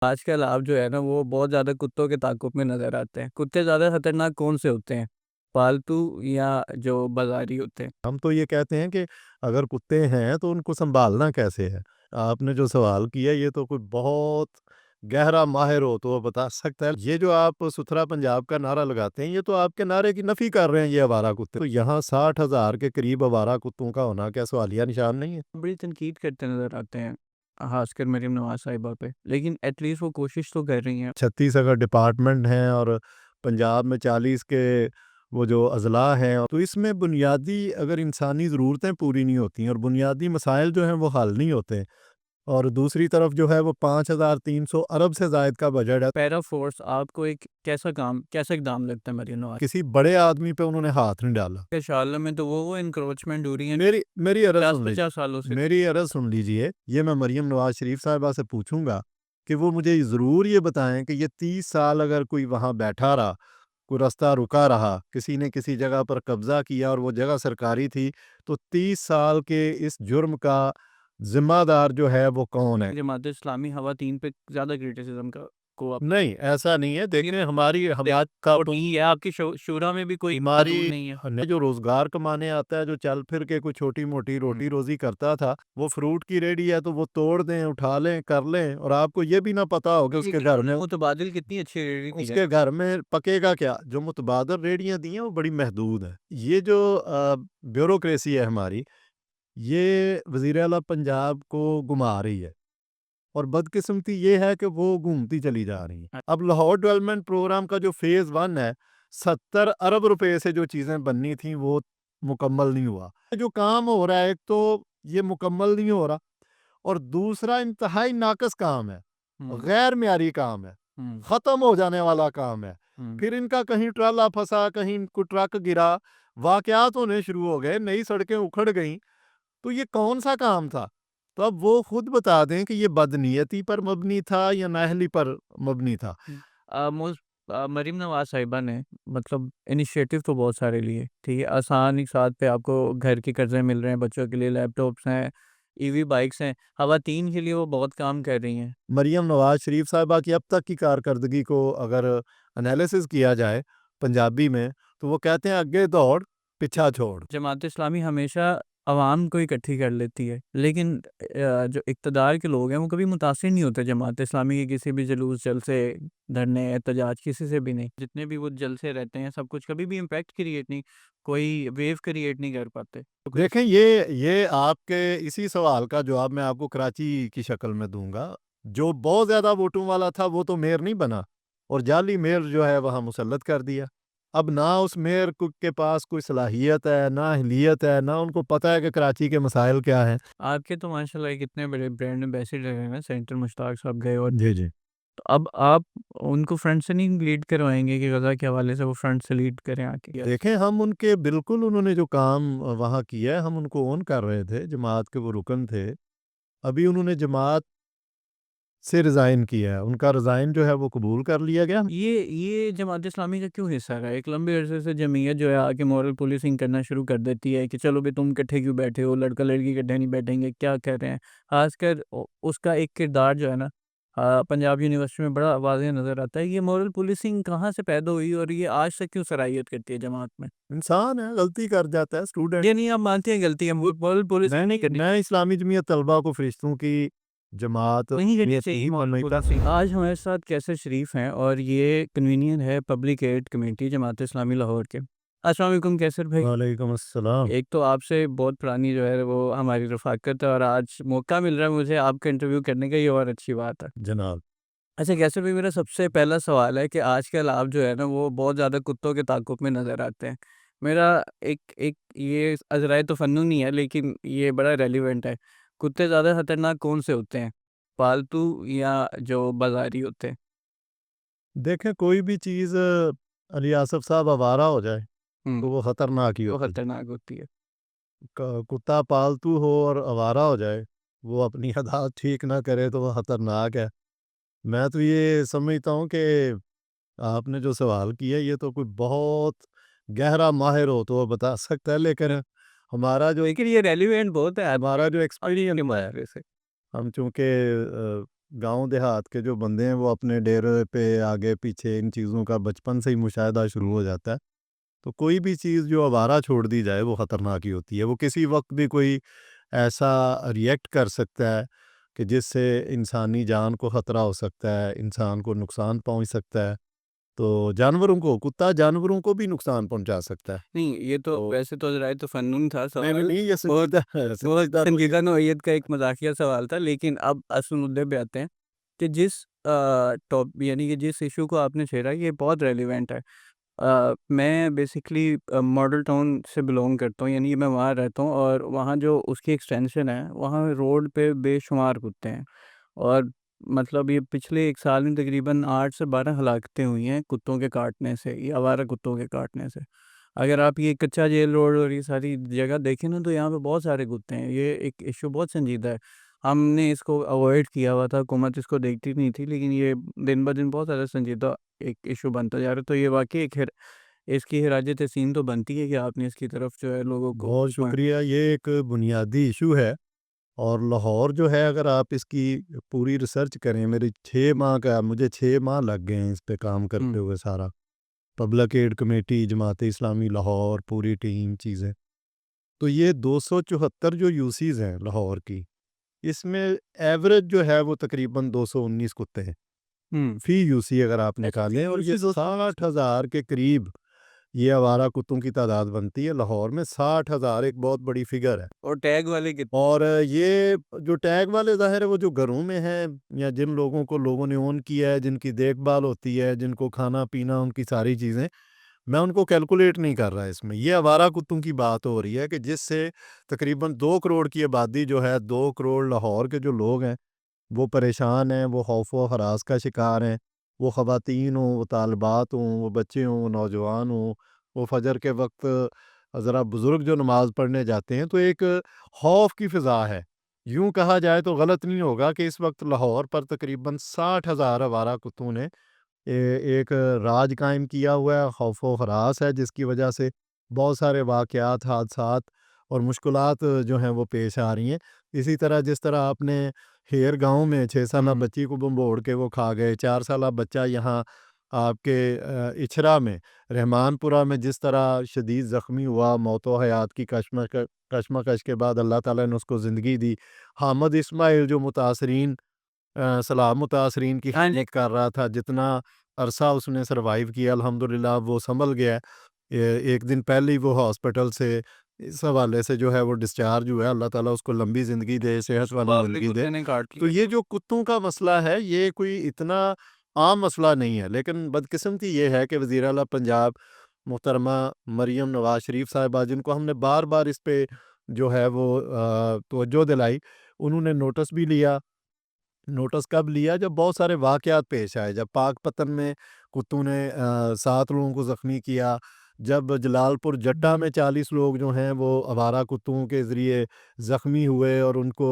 آج کل آپ جو ہے نا وہ بہت زیادہ کتوں کے تعاقب میں نظر آتے ہیں۔ کتے زیادہ خطرناک کون سے ہوتے ہیں، پالتو یا جو بازاری ہوتے ہیں؟ ہم تو یہ کہتے ہیں کہ اگر کتے ہیں تو ان کو سنبھالنا کیسے ہے۔ آپ نے جو سوال کیا یہ تو کوئی بہت گہرا ماہر ہو تو وہ بتا سکتا ہے۔ یہ جو آپ ستھرا پنجاب کا نعرہ لگاتے ہیں یہ تو آپ کے نعرے کی نفی کر رہے ہیں۔ یہ آوارہ کتے تو یہاں 60,000 کے قریب آوارہ کتوں کا ہونا کیا سوالیہ نشان نہیں ہے؟ بڑی تنقید کرتے نظر آتے ہیں خاص کر مریم نواز صاحبہ پہ، لیکن ایٹ لیسٹ وہ کوشش تو کر رہی ہیں۔ 36 اگر ڈپارٹمنٹ ہیں اور پنجاب میں 40 کے وہ جو اضلاع ہیں، تو اس میں بنیادی اگر انسانی ضرورتیں پوری نہیں ہوتی ہیں اور بنیادی مسائل جو ہیں وہ حل نہیں ہوتے، اور دوسری طرف جو ہے وہ 5,300 ارب سے زائد کا بجٹ ہے۔ پیرا فورس آپ کو ایک کیسا اقدام لگتا ہے مریم نواز؟ کسی بڑے آدمی پہ انہوں نے ہاتھ نہیں ڈالا۔ انشاءاللہ میں تو وہ انکروچمنٹ ہو رہی ہے میری عرض 50 سالوں سے۔ میری عرض سن لیجئے، یہ میں مریم نواز شریف صاحبہ سے پوچھوں گا کہ وہ مجھے ضرور یہ بتائیں کہ یہ 30 سال اگر کوئی وہاں بیٹھا رہا، کوئی رستہ رکا رہا، کسی نے کسی جگہ پر قبضہ کیا اور وہ جگہ سرکاری تھی، تو 30 سال کے اس جرم کا ذمہ دار جو ہے وہ کون ہے؟ جماعت اسلامی خواتین پہ زیادہ کرٹیسزم کو نہیں، ایسا نہیں ہے۔ دیکھیں ہماری آپ کی شورا میں بھی کوئی خاتون نہیں ہے۔ جو روزگار کمانے آتا ہے، جو چل پھر کے کوئی چھوٹی موٹی روٹی روزی کرتا تھا، وہ فروٹ کی ریڈی ہے تو وہ توڑ دیں، اٹھا لیں، کر لیں، اور آپ کو یہ بھی نہ پتا ہوگا اس کے گھر میں متبادل کتنی اچھی ریڈی اس کے گھر میں پکے گا کیا۔ جو متبادل ریڈیاں دی ہیں وہ بڑی محدود ہیں۔ یہ جو بیوروکریسی ہے ہماری، یہ وزیر اعلیٰ پنجاب کو گما رہی ہے، اور بدقسمتی یہ ہے کہ وہ گھومتی چلی جا رہی ہیں۔ اب لاہور ڈیولپمنٹ پروگرام کا جو فیز 1 ہے، 70 ارب روپے سے جو چیزیں بننی تھیں وہ مکمل نہیں ہوا۔ جو کام ہو رہا ہے ایک تو یہ مکمل نہیں ہو رہا، اور دوسرا انتہائی ناقص کام ہے، غیر معیاری کام ہے، ختم ہو جانے والا کام ہے۔ پھر ان کا کہیں ٹرالا پھنسا، کہیں کوئی ٹرک گرا، واقعات ہونے شروع ہو گئے، نئی سڑکیں اکھڑ گئیں، تو یہ کون سا کام تھا؟ تو اب وہ خود بتا دیں کہ یہ بدنیتی پر مبنی تھا یا نااہلی پر مبنی تھا۔ مریم نواز صاحبہ نے مطلب انیشیٹو تو بہت سارے لیے، ٹھیک ہے، آسان ساتھ پہ آپ کو گھر کے قرضے مل رہے ہیں، بچوں کے لیے لیپ ٹاپس ہیں، ای وی بائکس ہیں، خواتین کے لیے وہ بہت کام کر رہی ہیں۔ مریم نواز شریف صاحبہ کی اب تک کی کارکردگی کو اگر انالیسس کیا جائے پنجابی میں، تو وہ کہتے ہیں اگے دوڑ پیچھا چھوڑ۔ جماعت اسلامی ہمیشہ عوام کو اکٹھی کر لیتی ہے، لیکن جو اقتدار کے لوگ ہیں وہ کبھی متاثر نہیں ہوتے جماعت اسلامی کے کسی بھی جلوس، جلسے، دھرنے، احتجاج، کسی سے بھی نہیں۔ جتنے بھی وہ جلسے رہتے ہیں سب کچھ کبھی بھی امپیکٹ کریٹ نہیں، کوئی ویو کریٹ نہیں کر پاتے۔ دیکھیں یہ آپ کے اسی سوال کا جواب میں آپ کو کراچی کی شکل میں دوں گا۔ جو بہت زیادہ ووٹوں والا تھا وہ تو میئر نہیں بنا، اور جعلی میئر جو ہے وہاں مسلط کر دیا۔ اب نہ اس میئر کے پاس کوئی صلاحیت ہے، نہ اہلیت ہے، نہ ان کو پتہ ہے کہ کراچی کے مسائل کیا ہیں۔ آپ کے تو ماشاءاللہ کتنے بڑے برانڈ ایمبیسڈر ہیں نا، سینٹر مشتاق صاحب گئے، اور جی تو اب آپ ان کو فرنٹ سے نہیں لیڈ کروائیں گے کہ غزہ کے حوالے سے وہ فرنٹ سے لیڈ کریں آ کے؟ دیکھیں ہم ان کے بالکل انہوں نے جو کام وہاں کیا ہے ہم ان کو اون کر رہے تھے، جماعت کے وہ رکن تھے۔ ابھی انہوں نے جماعت سے ریزائن کیا ہے، ان کا ریزائن جو ہے وہ قبول کر لیا گیا۔ یہ جماعت اسلامی کا کیوں حصہ رہا ہے؟ ایک لمبے عرصے سے جمعیت جو ہے آ کے مورل پولیسنگ کرنا شروع کر دیتی ہے کہ چلو بھی تم کٹھے کیوں بیٹھے ہو، لڑکا لڑکی کٹھے نہیں بیٹھیں گے، کیا کہہ رہے ہیں؟ خاص کر اس کا ایک کردار جو ہے نا پنجاب یونیورسٹی میں بڑا واضح نظر آتا ہے۔ یہ مورل پولیسنگ کہاں سے پیدا ہوئی اور یہ آج تک کیوں صلاحیت کرتی ہے جماعت میں؟ انسان ہے، غلطی کر جاتا ہے، اسٹوڈنٹ۔ یہ نہیں آپ مانتے ہیں غلطی ہے، مورل پولیسنگ نہیں کرنی؟ میں اسلامی جمعیت طلبہ کو فرشتوں کی جماعت نہیں کرنی چاہیے۔ آج ہمارے ساتھ کیسر شریف ہیں اور یہ کنوینئر ہے public add committee Jamaat Islami Lahore کے۔ السلام علیکم کیسر بھائی۔ وعلیکم السلام۔ ایک تو آپ سے بہت پرانی جو ہے وہ ہماری رفاقت ہے، اور آج موقع مل رہا ہے مجھے آپ کا انٹرویو کرنے کا، یہ اور اچھی بات ہے جناب۔ اچھا کیسر بھائی، میرا سب سے پہلا سوال ہے کہ آج کل آپ جو ہے نا وہ بہت زیادہ کتوں کے تعاقب میں نظر آتے ہیں۔ میرا ایک یہ عذرائے تفنن نہیں ہے لیکن یہ بڑا ریلیونٹ ہے۔ کتے زیادہ خطرناک کون سے ہوتے ہیں، پالتو یا جو بازاری ہوتے ہیں؟ دیکھیں کوئی بھی چیز علی آصف صاحب آوارہ ہو جائے تو وہ خطرناک ہی وہ ہوتی ہے۔ خطرناک ہوتی ہے۔ کتا پالتو ہو اور آوارہ ہو جائے، وہ اپنی عادات ٹھیک نہ کرے تو وہ خطرناک ہے۔ میں تو یہ سمجھتا ہوں کہ آپ نے جو سوال کیا یہ تو کوئی بہت گہرا ماہر ہو تو وہ بتا سکتا ہے، لیکن لیکن یہ ریلیونٹ بہت ہے، ہمارا جو ایکسپیرینس ہمارے سے ہم چونکہ گاؤں دیہات کے جو بندے ہیں وہ اپنے ڈیرے پہ آگے پیچھے ان چیزوں کا بچپن سے ہی مشاہدہ شروع ہو جاتا ہے، تو کوئی بھی چیز جو آوارہ چھوڑ دی جائے وہ خطرناک ہی ہوتی ہے۔ وہ کسی وقت بھی کوئی ایسا ریئیکٹ کر سکتا ہے کہ جس سے انسانی جان کو خطرہ ہو سکتا ہے، انسان کو نقصان پہنچ سکتا ہے، تو جانوروں کو، کتا جانوروں کو بھی نقصان پہنچا سکتا ہے۔ نہیں یہ تو تو ویسے تو ذرائع تفنن تھا نہیں سوال، نہیں یہ بہت سنجیدہ ہے، بہت سنجیدہ تو یہ سنجیدہ نوعیت کا ایک مزاحیہ سوال تھا، لیکن اب اصل مدعے پہ آتے ہیں کہ جس یعنی کہ جس ایشو کو آپ نے چھیڑا یہ بہت ریلیونٹ ہے۔ میں بیسکلی ماڈل ٹاؤن سے بلونگ کرتا ہوں، یعنی کہ میں وہاں رہتا ہوں، اور وہاں جو اس کی ایکسٹینشن ہے وہاں روڈ پہ بے شمار کتے ہیں، اور مطلب یہ پچھلے ایک سال میں تقریباً 8 سے 12 ہلاکتیں ہوئی ہیں کتوں کے کاٹنے سے، یہ آوارہ کتوں کے کاٹنے سے۔ اگر آپ یہ کچا جیل روڈ اور یہ ساری جگہ دیکھیں نا تو یہاں پہ بہت سارے کتے ہیں، یہ ایک ایشو بہت سنجیدہ ہے۔ ہم نے اس کو اوائڈ کیا ہوا تھا، حکومت اس کو دیکھتی نہیں تھی، لیکن یہ دن بہ دن بہت زیادہ سنجیدہ ایک ایشو بنتا جا رہا ہے، تو یہ واقعی ایک اس کی خراج تحسین تو بنتی ہے کہ آپ نے اس کی طرف جو ہے لوگوں کو بہت شکریہ۔ یہ ایک بنیادی ایشو ہے، اور لاہور جو ہے اگر آپ اس کی پوری ریسرچ کریں، مجھے 6 ماہ لگ گئے ہیں اس پہ کام کرتے ہوئے، سارا public add committee, Jamaat Islami Lahore, پوری ٹیم چیزیں، تو یہ 274 جو یوسیز ہیں لاہور کی، اس میں ایوریج جو ہے وہ تقریباً 219 کتے ہیں فی یوسی اگر آپ نکالیں، اور یہ 60,000 کے قریب یہ آوارہ کتوں کی تعداد بنتی ہے لاہور میں۔ 60,000 ایک بہت بڑی فگر ہے، اور ٹیگ والے کتنے؟ اور یہ جو ٹیگ والے ظاہر ہے وہ جو گھروں میں ہیں، یا جن لوگوں نے اون کیا ہے، جن کی دیکھ بھال ہوتی ہے، جن کو کھانا پینا، ان کی ساری چیزیں، میں ان کو کیلکولیٹ نہیں کر رہا اس میں۔ یہ آوارہ کتوں کی بات ہو رہی ہے کہ جس سے تقریباً 2 کروڑ کی آبادی جو ہے، 2 کروڑ لاہور کے جو لوگ ہیں وہ پریشان ہیں، وہ خوف و ہراس کا شکار ہیں، وہ خواتین ہوں، وہ طالبات ہوں، وہ بچے ہوں، وہ نوجوان ہوں، وہ فجر کے وقت ذرا بزرگ جو نماز پڑھنے جاتے ہیں، تو ایک خوف کی فضا ہے۔ یوں کہا جائے تو غلط نہیں ہوگا کہ اس وقت لاہور پر تقریباً 60,000 آوارہ کتوں نے ایک راج قائم کیا ہوا ہے، خوف و ہراس ہے، جس کی وجہ سے بہت سارے واقعات، حادثات اور مشکلات جو ہیں وہ پیش آ رہی ہیں۔ اسی طرح جس طرح آپ نے ہیر گاؤں میں 6 سالہ بچی کو بمبوڑ کے وہ کھا گئے، 4 سالہ بچہ یہاں آپ کے اچھرا میں، رحمان پورہ میں جس طرح شدید زخمی ہوا، موت و حیات کی کشمکش کے بعد اللہ تعالیٰ نے اس کو زندگی دی۔ حامد اسماعیل جو سلام متاثرین کی خدمت کر رہا تھا، جتنا عرصہ اس نے سروائیو کیا، الحمدللہ وہ سنبھل گیا ہے۔ ایک دن پہلے ہی وہ ہاسپٹل سے اس حوالے سے جو ہے وہ ڈسچارج ہوا ہے، اللہ تعالیٰ اس کو لمبی زندگی دے، صحت والی زندگی دے۔ تو یہ جو کتوں کا مسئلہ ہے یہ کوئی اتنا عام مسئلہ نہیں ہے، لیکن بدقسمتی یہ ہے کہ وزیر اعلیٰ پنجاب محترمہ مریم نواز شریف صاحبہ، جن کو ہم نے بار بار اس پہ جو ہے وہ توجہ دلائی، انہوں نے نوٹس بھی لیا۔ نوٹس کب لیا؟ جب بہت سارے واقعات پیش آئے، جب پاک پتن میں کتوں نے 7 لوگوں کو زخمی کیا، جب جلال پور جٹا میں 40 لوگ جو ہیں وہ آوارہ کتوں کے ذریعے زخمی ہوئے، اور ان کو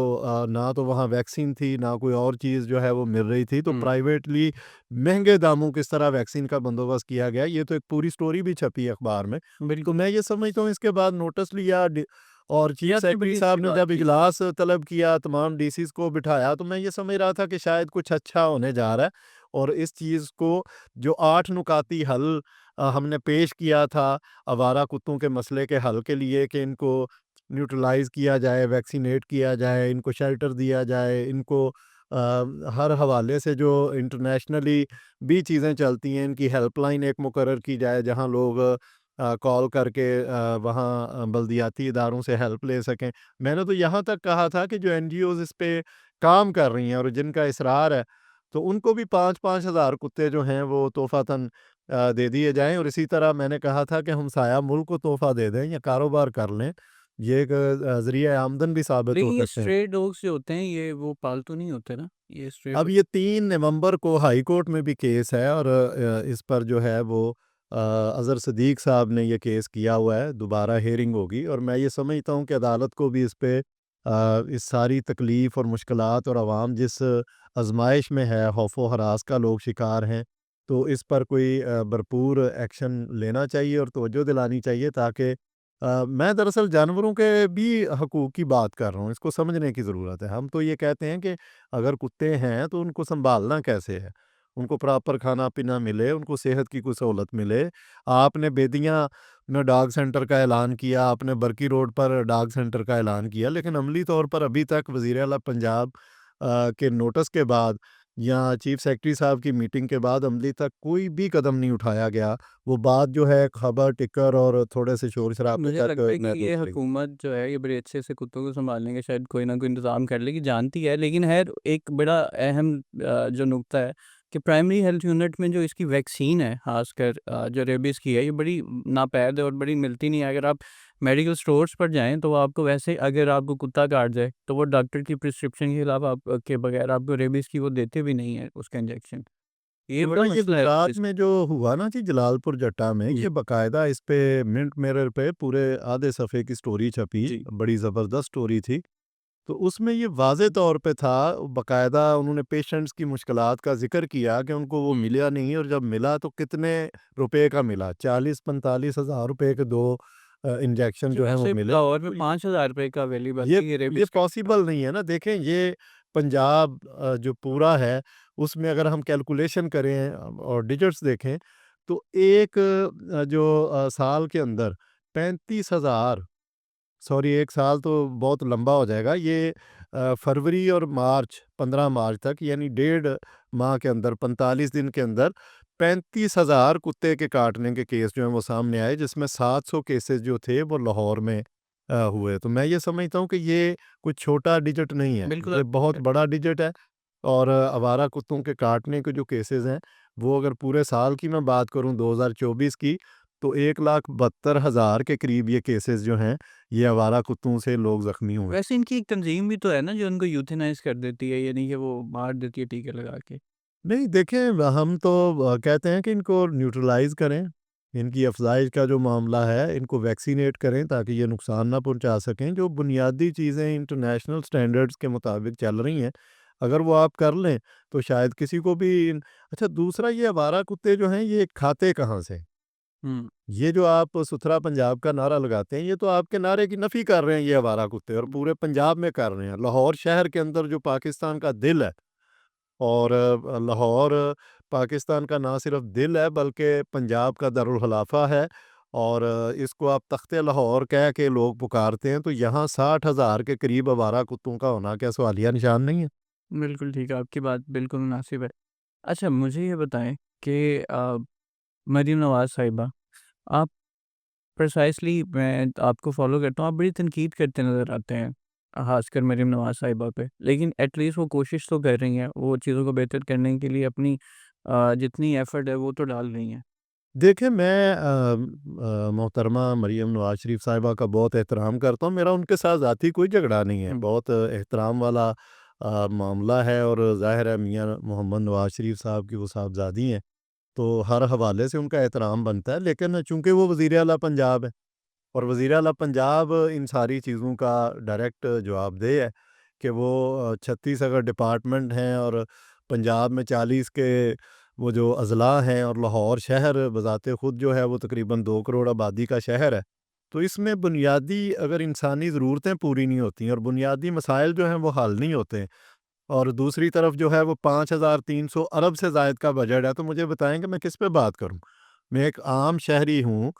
نہ تو وہاں ویکسین تھی، نہ کوئی اور چیز جو ہے وہ مل رہی تھی، تو پرائیویٹلی مہنگے داموں کس طرح ویکسین کا بندوبست کیا گیا، یہ تو ایک پوری سٹوری بھی چھپی ہے اخبار میں۔ تو میں یہ سمجھتا ہوں اس کے بعد نوٹس لیا، اور چیف سیکرٹری صاحب نے جب اجلاس طلب کیا، تمام ڈی سیز کو بٹھایا، تو میں یہ سمجھ رہا تھا کہ شاید کچھ اچھا ہونے جا رہا ہے، اور اس چیز کو جو 8 نکاتی حل ہم نے پیش کیا تھا آوارہ کتوں کے مسئلے کے حل کے لیے، کہ ان کو نیوٹرلائز کیا جائے، ویکسینیٹ کیا جائے، ان کو شیلٹر دیا جائے، ان کو ہر حوالے سے جو انٹرنیشنلی بھی چیزیں چلتی ہیں، ان کی ہیلپ لائن ایک مقرر کی جائے جہاں لوگ کال کر کے وہاں بلدیاتی اداروں سے ہیلپ لے سکیں۔ میں نے تو یہاں تک کہا تھا کہ جو این جی اوز اس پہ کام کر رہی ہیں اور جن کا اصرار ہے، تو ان کو بھی 5-5 ہزار کتے جو ہیں وہ تحفۃً دے دیے جائیں، اور اسی طرح میں نے کہا تھا کہ ہمسایہ ملک کو تحفہ دے دیں یا کاروبار کر لیں، یہ ایک ذریعہ آمدن بھی ثابت ہو لیکن یہ سکتے ہیں۔ اسٹرے ڈوگس جو ہوتے ہیں یہ وہ پالتو نہیں ہوتے نا، یہ اسٹرے اب یہ 3 نومبر کو ہائی کورٹ میں بھی کیس ہے، اور اس پر جو ہے وہ اظہر صدیق صاحب نے یہ کیس کیا ہوا ہے، دوبارہ ہیئرنگ ہوگی، اور میں یہ سمجھتا ہوں کہ عدالت کو بھی اس پہ اس ساری تکلیف اور مشکلات اور عوام جس آزمائش میں ہے، خوف و ہراس کا لوگ شکار ہیں، تو اس پر کوئی بھرپور ایکشن لینا چاہیے اور توجہ دلانی چاہیے، تاکہ میں دراصل جانوروں کے بھی حقوق کی بات کر رہا ہوں، اس کو سمجھنے کی ضرورت ہے۔ ہم تو یہ کہتے ہیں کہ اگر کتے ہیں تو ان کو سنبھالنا کیسے ہے، ان کو پراپر کھانا پینا ملے، ان کو صحت کی کوئی سہولت ملے۔ آپ نے بیدیاں میں ڈاگ سینٹر کا اعلان کیا، آپ نے برکی روڈ پر ڈاگ سینٹر کا اعلان کیا، لیکن عملی طور پر ابھی تک وزیر اعلیٰ پنجاب کے نوٹس کے بعد یا چیف سیکرٹری صاحب کی میٹنگ کے بعد عملی تک کوئی بھی قدم نہیں اٹھایا گیا۔ وہ بات جو ہے خبر ٹکر اور تھوڑے سے شور شرابے مجھے تک لگتا ہے کہ محدود یہ رہی۔ حکومت جو ہے یہ بڑے اچھے سے کتوں کو سنبھالنے کے شاید کوئی نہ کوئی انتظام کر لے گی، جانتی ہے، لیکن خیر ایک بڑا اہم جو نقطہ ہے کہ پرائمری ہیلتھ یونٹ میں جو اس کی ویکسین ہے، خاص کر جو ریبیز کی ہے، یہ بڑی ناپید ہے اور بڑی ملتی نہیں ہے۔ اگر آپ میڈیکل سٹورز پر جائیں تو وہ آپ کو ویسے اگر آپ کو کتا کاٹ جائے تو وہ ڈاکٹر کی پرسکرپشن کے خلاف آپ کے بغیر آپ کو ریبیز کی وہ دیتے بھی نہیں ہے اس کا انجیکشن۔ یہ بڑا کتنا یہ مسئلہ ہے گجرات اس میں جو ہوا نا جی جلال پور جٹا میں، جی کہ باقاعدہ اس پہ منٹ میرر پہ پورے آدھے صفحے کی سٹوری چھپی، جی بڑی زبردست سٹوری تھی۔ تو اس میں یہ واضح طور پہ تھا، باقاعدہ انہوں نے پیشنٹس کی مشکلات کا ذکر کیا کہ ان کو وہ ملا نہیں، اور جب ملا تو کتنے روپے کا ملا، 40-45 ہزار روپے کے 2 انجیکشن جو ہیں وہ صرف ملے۔ لاہور میں تو 5,000 روپے کا اویلیبل یہ ہے یہ یہ ریبیز کا۔ پاسبل نہیں ہے نا۔ دیکھیں یہ پنجاب جو پورا ہے اس میں اگر ہم کیلکولیشن کریں اور ڈیجٹس دیکھیں تو ایک جو سال کے اندر 35,000، سوری ایک سال تو بہت لمبا ہو جائے گا، یہ فروری اور مارچ 15 مارچ تک، یعنی 1.5 ماہ کے اندر 45 دن کے اندر 35,000 کتے کے کاٹنے کے کیس جو ہیں وہ سامنے آئے، جس میں 700 کیسز جو تھے وہ لاہور میں ہوئے۔ تو میں یہ سمجھتا ہوں کہ یہ کوئی چھوٹا ڈیجٹ نہیں ہے، بالکل یہ بہت بڑا ڈیجٹ ہے۔ اور آوارہ کتوں کے کاٹنے کے جو کیسز ہیں وہ اگر پورے سال کی میں بات کروں 2024 کی، تو 1,72,000 کے قریب یہ کیسز جو ہیں یہ آوارہ کتوں سے لوگ زخمی ہوئے۔ ویسے ان کی ایک تنظیم بھی تو ہے نا جو ان کو یوتھنائز کر دیتی ہے، یعنی کہ وہ مار دیتی ہے ٹیکے لگا کے۔ نہیں دیکھیں، ہم تو کہتے ہیں کہ ان کو نیوٹرلائز کریں، ان کی افزائش کا جو معاملہ ہے ان کو ویکسینیٹ کریں تاکہ یہ نقصان نہ پہنچا سکیں۔ جو بنیادی چیزیں انٹرنیشنل سٹینڈرڈز کے مطابق چل رہی ہیں اگر وہ آپ کر لیں تو شاید کسی کو بھی اچھا دوسرا یہ آوارہ کتے جو ہیں یہ کھاتے کہاں سے؟ ہوں یہ جو آپ ستھرا پنجاب کا نعرہ لگاتے ہیں، یہ تو آپ کے نعرے کی نفی کر رہے ہیں یہ آوارہ کتے، اور پورے پنجاب میں کر رہے ہیں۔ لاہور شہر کے اندر جو پاکستان کا دل ہے، اور لاہور پاکستان کا نہ صرف دل ہے بلکہ پنجاب کا دارالخلافہ ہے، اور اس کو آپ تخت لاہور کہہ کے لوگ پکارتے ہیں، تو یہاں 60,000 کے قریب آوارہ کتوں کا ہونا کیا سوالیہ نشان نہیں ہے؟ بالکل ٹھیک ہے، آپ کی بات بالکل مناسب ہے۔ اچھا مجھے یہ بتائیں کہ مریم نواز صاحبہ، آپ پرسائسلی میں آپ کو فالو کرتا ہوں، آپ بڑی تنقید کرتے نظر آتے ہیں خاص کر مریم نواز صاحبہ پہ، لیکن ایٹ لیسٹ وہ کوشش تو کر رہی ہیں، وہ چیزوں کو بہتر کرنے کے لیے اپنی جتنی ایفرٹ ہے وہ تو ڈال رہی ہیں۔ دیکھیں میں محترمہ مریم نواز شریف صاحبہ کا بہت احترام کرتا ہوں، میرا ان کے ساتھ ذاتی کوئی جھگڑا نہیں ہے، بہت احترام والا معاملہ ہے، اور ظاہر ہے میاں محمد نواز شریف صاحب کی وہ صاحبزادی ہیں تو ہر حوالے سے ان کا احترام بنتا ہے، لیکن چونکہ وہ وزیر اعلیٰ پنجاب ہے اور وزیر اعلیٰ پنجاب ان ساری چیزوں کا ڈائریکٹ جواب دہ ہے کہ وہ 36 اگر ڈپارٹمنٹ ہیں اور پنجاب میں 40 کے وہ جو اضلاع ہیں، اور لاہور شہر بذات خود جو ہے وہ تقریباً 2 کروڑ آبادی کا شہر ہے، تو اس میں بنیادی اگر انسانی ضرورتیں پوری نہیں ہوتی ہیں اور بنیادی مسائل جو ہیں وہ حل نہیں ہوتے، اور دوسری طرف جو ہے وہ 5,300 ارب سے زائد کا بجٹ ہے، تو مجھے بتائیں کہ میں کس پہ بات کروں؟ میں ایک عام شہری ہوں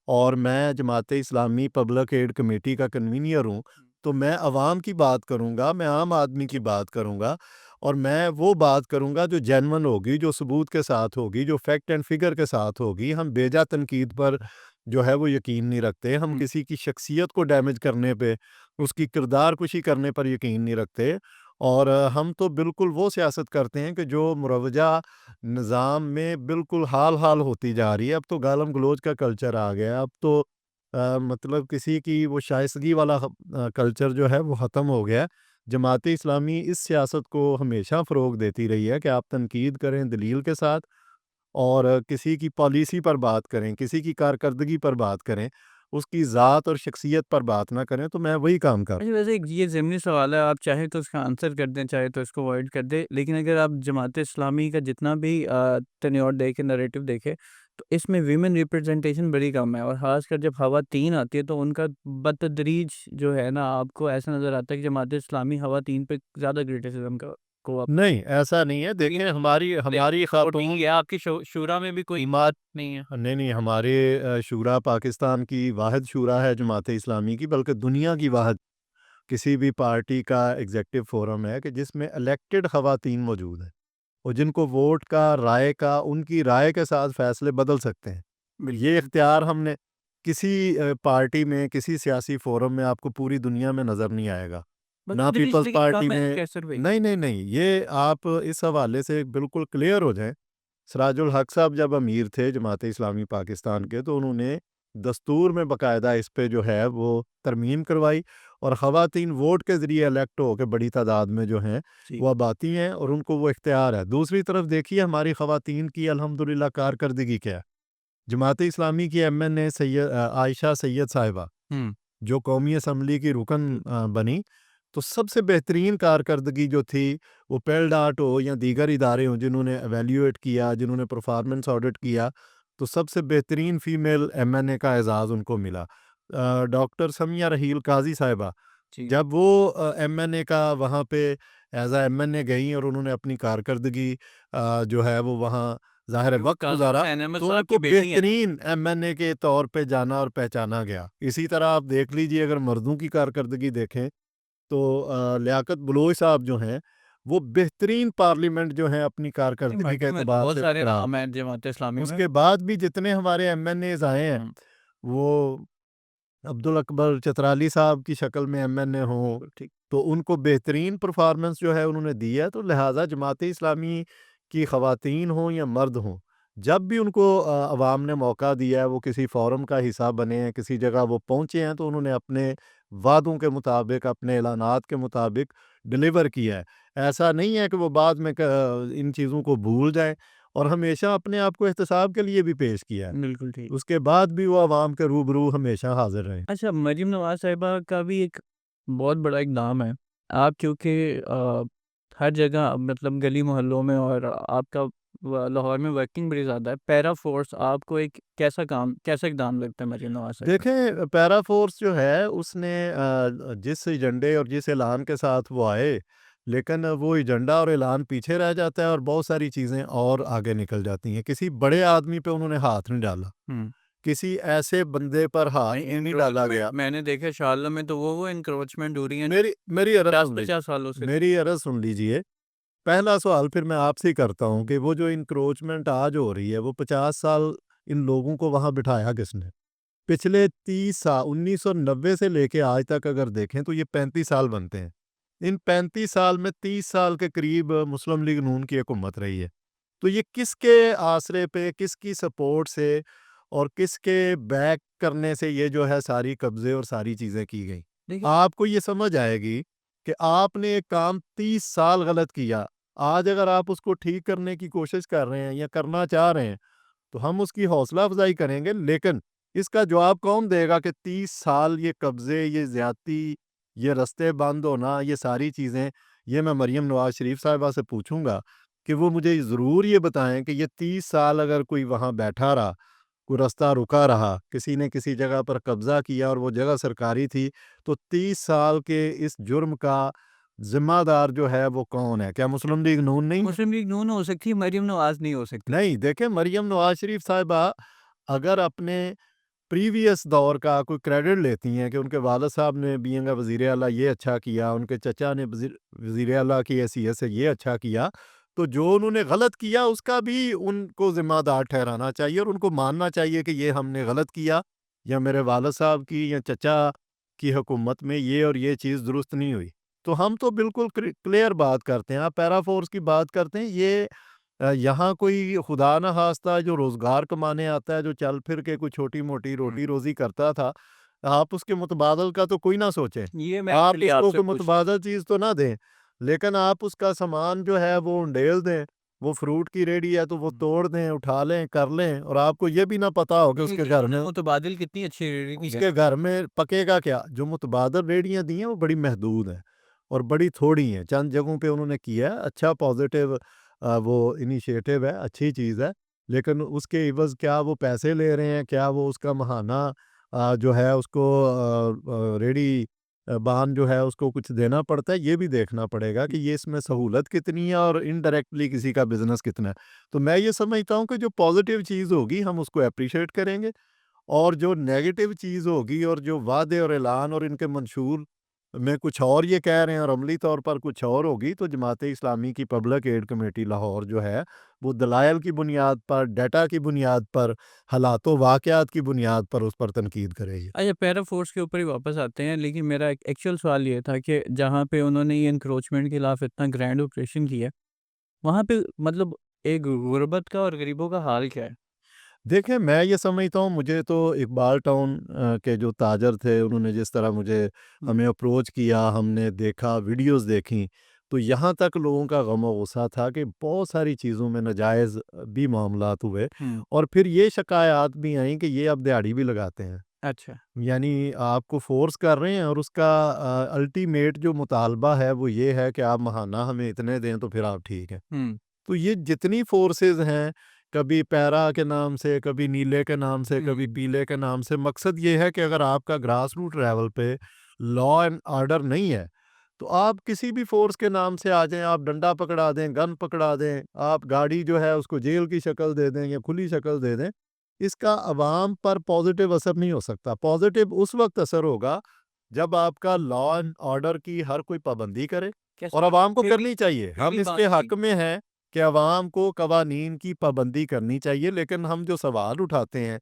اور میں Jamaat Islami public add committee کا کنوینئر ہوں، تو میں عوام کی بات کروں گا، میں عام آدمی کی بات کروں گا، اور میں وہ بات کروں گا جو جینون ہوگی، جو ثبوت کے ساتھ ہوگی، جو فیکٹ اینڈ فگر کے ساتھ ہوگی۔ ہم بیجا تنقید پر جو ہے وہ یقین نہیں رکھتے، ہم کسی کی شخصیت کو ڈیمیج کرنے پہ، اس کی کردار کشی کرنے پر یقین نہیں رکھتے، اور ہم تو بالکل وہ سیاست کرتے ہیں کہ جو مروجہ نظام میں بالکل حال حال ہوتی جا رہی ہے۔ اب تو گالم گلوچ کا کلچر آ گیا، اب تو مطلب کسی کی وہ شائستگی والا کلچر جو ہے وہ ختم ہو گیا۔ جماعت اسلامی اس سیاست کو ہمیشہ فروغ دیتی رہی ہے کہ آپ تنقید کریں دلیل کے ساتھ، اور کسی کی پالیسی پر بات کریں، کسی کی کارکردگی پر بات کریں، اس کی ذات اور شخصیت پر بات نہ کریں، تو میں وہی کام کر رہا ہوں۔ اچھا ویسے یہ ضمنی سوال ہے، آپ چاہے تو اس کا آنسر کر دیں، چاہے تو اس کو اوائڈ کر دیں، لیکن اگر آپ جماعت اسلامی کا جتنا بھی ٹینیور دیکھیں، نریٹو دیکھیں، تو اس میں ویمن ریپرزنٹیشن بڑی کم ہے، اور خاص کر جب خواتین آتی ہے تو ان کا بتدریج جو ہے نا آپ کو ایسا نظر آتا ہے کہ جماعت اسلامی خواتین پہ زیادہ کرٹیسزم کو نہیں ایسا نہیں ہے، دیکھیں ہماری خاتون ہے آپ کی شورا میں بھی کوئی ایماد نہیں ہے. نہیں ہمارے شورا پاکستان کی واحد شورا ہے جماعت اسلامی کی، بلکہ دنیا کی واحد کسی بھی پارٹی کا ایگزیکٹو فورم ہے کہ جس میں الیکٹڈ خواتین موجود ہیں اور جن کو ووٹ کا، رائے کا، ان کی رائے کے ساتھ فیصلے بدل سکتے ہیں۔ یہ اختیار ہم نے کسی پارٹی میں، کسی سیاسی فورم میں آپ کو پوری دنیا میں نظر نہیں آئے گا، نہ پیپلز پارٹی میں۔ نہیں یہ آپ اس حوالے سے بالکل کلیئر ہو جائیں۔ سراج الحق صاحب جب امیر تھے جماعت اسلامی پاکستان کے، تو انہوں نے دستور میں باقاعدہ اس پہ جو ہے وہ ترمیم کروائی، اور خواتین ووٹ کے ذریعے الیکٹ ہو کے بڑی تعداد میں جو ہیں وہ اب آتی ہیں، اور ان کو وہ اختیار ہے۔ دوسری طرف دیکھیے ہماری خواتین کی الحمدللہ کارکردگی کیا ہے۔ جماعت اسلامی کی ایم این اے عائشہ سید صاحبہ جو قومی اسمبلی کی رکن بنی، تو سب سے بہترین کارکردگی جو تھی وہ پیل ڈاٹ ہو یا دیگر ادارے ہوں جنہوں نے ایویلیویٹ کیا، جنہوں نے پرفارمنس آڈٹ کیا، تو سب سے بہترین فیمیل ایم این اے کا اعزاز ان کو ملا۔ ڈاکٹر سمیہ رحیل قاضی صاحبہ جب وہ ایم این اے کا وہاں پہ ایز اے ایم این اے گئیں اور انہوں نے اپنی کارکردگی جو ہے وہ وہاں ظاہر وقت گزارا، تو ان کو بہترین ایم این اے کے طور پہ جانا اور پہچانا گیا۔ اسی طرح آپ دیکھ لیجئے اگر مردوں کی کارکردگی دیکھیں تو لیاقت بلوچ صاحب جو ہیں وہ بہترین پارلیمنٹ جو ہیں اپنی کارکردگی کے اعتبار سے۔ اس کے بعد بھی جتنے ہمارے ایم این ایز آئے ہیں وہ عبدالاکبر چترالی صاحب کی شکل میں ایم این اے ہوں، تو ان کو بہترین پرفارمنس جو ہے انہوں نے دی ہے۔ تو لہٰذا جماعت اسلامی کی خواتین ہوں یا مرد ہوں، جب بھی ان کو عوام نے موقع دیا ہے، وہ کسی فورم کا حصہ بنے ہیں، کسی جگہ وہ پہنچے ہیں، تو انہوں نے اپنے وعدوں کے مطابق، اپنے اعلانات کے مطابق ڈلیور کیا ہے۔ ایسا نہیں ہے کہ وہ بعد میں ان چیزوں کو بھول جائیں، اور ہمیشہ اپنے آپ کو احتساب کے لیے بھی پیش کیا ہے۔ بالکل ٹھیک۔ اس کے بعد بھی وہ عوام کے روبرو ہمیشہ حاضر رہے۔ اچھا، مریم نواز صاحبہ کا بھی ایک بہت بڑا اقدام ہے۔ آپ کیونکہ ہر جگہ مطلب گلی محلوں میں، اور آپ کا لاہور میں ورکنگ بڑی زیادہ ہے، پیرا فورس آپ کو ایک کیسا اقدام لگتا ہے مریم نواز صاحبہ؟ دیکھیں پیرا فورس جو ہے اس نے جس ایجنڈے اور جس اعلان کے ساتھ وہ آئے، لیکن وہ ایجنڈا اور اعلان پیچھے رہ جاتا ہے اور بہت ساری چیزیں اور آگے نکل جاتی ہیں۔ کسی بڑے آدمی پہ انہوں نے ہاتھ نہیں ڈالا، کسی ایسے بندے پر ہاتھ نہیں ڈالا گیا۔ میں نے دیکھا شارلہ میں تو وہ انکروچمنٹ ہو رہی ہے میری 50 سالوں سے۔ میری عرض سن لیجئے۔ پہلا سوال پھر میں آپ سے ہی کرتا ہوں کہ وہ جو انکروچمنٹ آج ہو رہی ہے، وہ 50 سال ان لوگوں کو وہاں بٹھایا کس نے؟ پچھلے 30 سال 1990 سے لے کے آج تک اگر دیکھیں تو یہ 35 سال بنتے ہیں۔ ان 35 سال میں 30 سال کے قریب مسلم لیگ نون کی حکومت رہی ہے۔ تو یہ کس کے آسرے پہ، کس کی سپورٹ سے اور کس کے بیک کرنے سے یہ جو ہے ساری قبضے اور ساری چیزیں کی گئیں؟ آپ کو یہ سمجھ آئے گی کہ آپ نے ایک کام 30 سال غلط کیا، آج اگر آپ اس کو ٹھیک کرنے کی کوشش کر رہے ہیں یا کرنا چاہ رہے ہیں تو ہم اس کی حوصلہ افزائی کریں گے، لیکن اس کا جواب کون دے گا کہ 30 سال یہ قبضے، یہ زیادتی، یہ رستے بند ہونا، یہ ساری چیزیں؟ یہ میں مریم نواز شریف صاحبہ سے پوچھوں گا کہ وہ مجھے ضرور یہ بتائیں کہ یہ 30 سال اگر کوئی وہاں بیٹھا رہا، کوئی رستہ رکا رہا، کسی نے کسی جگہ پر قبضہ کیا اور وہ جگہ سرکاری تھی، تو 30 سال کے اس جرم کا ذمہ دار جو ہے وہ کون ہے؟ کیا مسلم لیگ نون نہیں؟ مسلم لیگ نون ہو سکتی ہے، مریم نواز نہیں ہو سکتی۔ نہیں، دیکھیں مریم نواز شریف صاحبہ اگر اپنے پریویس دور کا کوئی کریڈٹ لیتی ہیں کہ ان کے والد صاحب نے بینگ وزیر اعلیٰ یہ اچھا کیا، ان کے چچا نے وزیر اعلیٰ کی حیثیت سے یہ اچھا کیا، تو جو انہوں نے غلط کیا اس کا بھی ان کو ذمہ دار ٹھہرانا چاہیے اور ان کو ماننا چاہیے کہ یہ ہم نے غلط کیا، یا میرے والد صاحب کی یا چچا کی حکومت میں یہ اور یہ چیز درست نہیں ہوئی۔ تو ہم تو بالکل کلیئر بات کرتے ہیں۔ آپ پیرا فورس کی بات کرتے ہیں، یہ یہاں کوئی خدا نہ خواستہ جو روزگار کمانے آتا ہے، جو چل پھر کے کوئی چھوٹی موٹی روٹی روزی کرتا تھا، آپ اس کے متبادل کا تو کوئی نہ سوچیں، آپ اس کو کوئی متبادل چیز تو نہ دیں، لیکن آپ اس کا سامان جو ہے وہ انڈیل دیں۔ وہ فروٹ کی ریڈی ہے تو وہ توڑ دیں، اٹھا لیں، کر لیں، اور آپ کو یہ بھی نہ پتا ہو کہ اس کے گھر میں متبادل کتنی اچھی اس کے گھر میں پکے گا کیا۔ جو متبادل ریڈیاں دی ہیں وہ بڑی محدود ہیں اور بڑی تھوڑی ہیں، چند جگہوں پہ انہوں نے کیا ہے، اچھا پازیٹیو وہ انیشیٹو ہے، اچھی چیز ہے، لیکن اس کے عوض کیا وہ پیسے لے رہے ہیں، کیا وہ اس کا ماہانہ جو ہے اس کو ریڈی بان جو ہے اس کو کچھ دینا پڑتا ہے، یہ بھی دیکھنا پڑے گا کہ یہ اس میں سہولت کتنی ہے اور انڈائریکٹلی کسی کا بزنس کتنا ہے۔ تو میں یہ سمجھتا ہوں کہ جو پازیٹیو چیز ہوگی ہم اس کو اپریشیٹ کریں گے، اور جو نیگیٹو چیز ہوگی اور جو وعدے اور اعلان اور ان کے منشور میں کچھ اور یہ کہہ رہے ہیں اور عملی طور پر کچھ اور ہوگی، تو جماعت اسلامی کی پبلک ایڈ کمیٹی لاہور جو ہے وہ دلائل کی بنیاد پر، ڈیٹا کی بنیاد پر، حالات و واقعات کی بنیاد پر اس پر تنقید کرے گی۔ اچھا، پیرا فورس کے اوپر ہی واپس آتے ہیں، لیکن میرا ایک ایکچوئل سوال یہ تھا کہ جہاں پہ انہوں نے یہ انکروچمنٹ کے خلاف اتنا گرینڈ آپریشن کیا، وہاں پہ مطلب ایک غربت کا اور غریبوں کا حال کیا ہے؟ دیکھیں، میں یہ سمجھتا ہوں، مجھے تو اقبال ٹاؤن کے جو تاجر تھے انہوں نے جس طرح ہمیں اپروچ کیا، ہم نے دیکھا، ویڈیوز دیکھیں، تو یہاں تک لوگوں کا غم و غصہ تھا کہ بہت ساری چیزوں میں ناجائز بھی معاملات ہوئے، اور پھر یہ شکایات بھی آئیں کہ یہ اب دیہڑی بھی لگاتے ہیں، اچھا۔ یعنی آپ کو فورس کر رہے ہیں، اور اس کا الٹیمیٹ جو مطالبہ ہے وہ یہ ہے کہ آپ ماہانہ ہمیں اتنے دیں تو پھر آپ ٹھیک ہیں۔ تو یہ جتنی فورسز ہیں، کبھی پیرا کے نام سے، کبھی نیلے کے نام سے، کبھی پیلے کے نام سے، مقصد یہ ہے کہ اگر آپ کا گراس روٹ لیول پہ لا اینڈ آرڈر نہیں ہے تو آپ کسی بھی فورس کے نام سے آ جائیں، آپ ڈنڈا پکڑا دیں، گن پکڑا دیں، آپ گاڑی جو ہے اس کو جیل کی شکل دے دیں یا کھلی شکل دے دیں، اس کا عوام پر پازیٹیو اثر نہیں ہو سکتا۔ پازیٹیو اس وقت اثر ہوگا جب آپ کا لا اینڈ آرڈر کی ہر کوئی پابندی کرے، اور عوام کو کرنی چاہیے، ہم اس کے حق میں ہیں کہ عوام کو قوانین کی پابندی کرنی چاہیے۔ لیکن ہم جو سوال اٹھاتے ہیں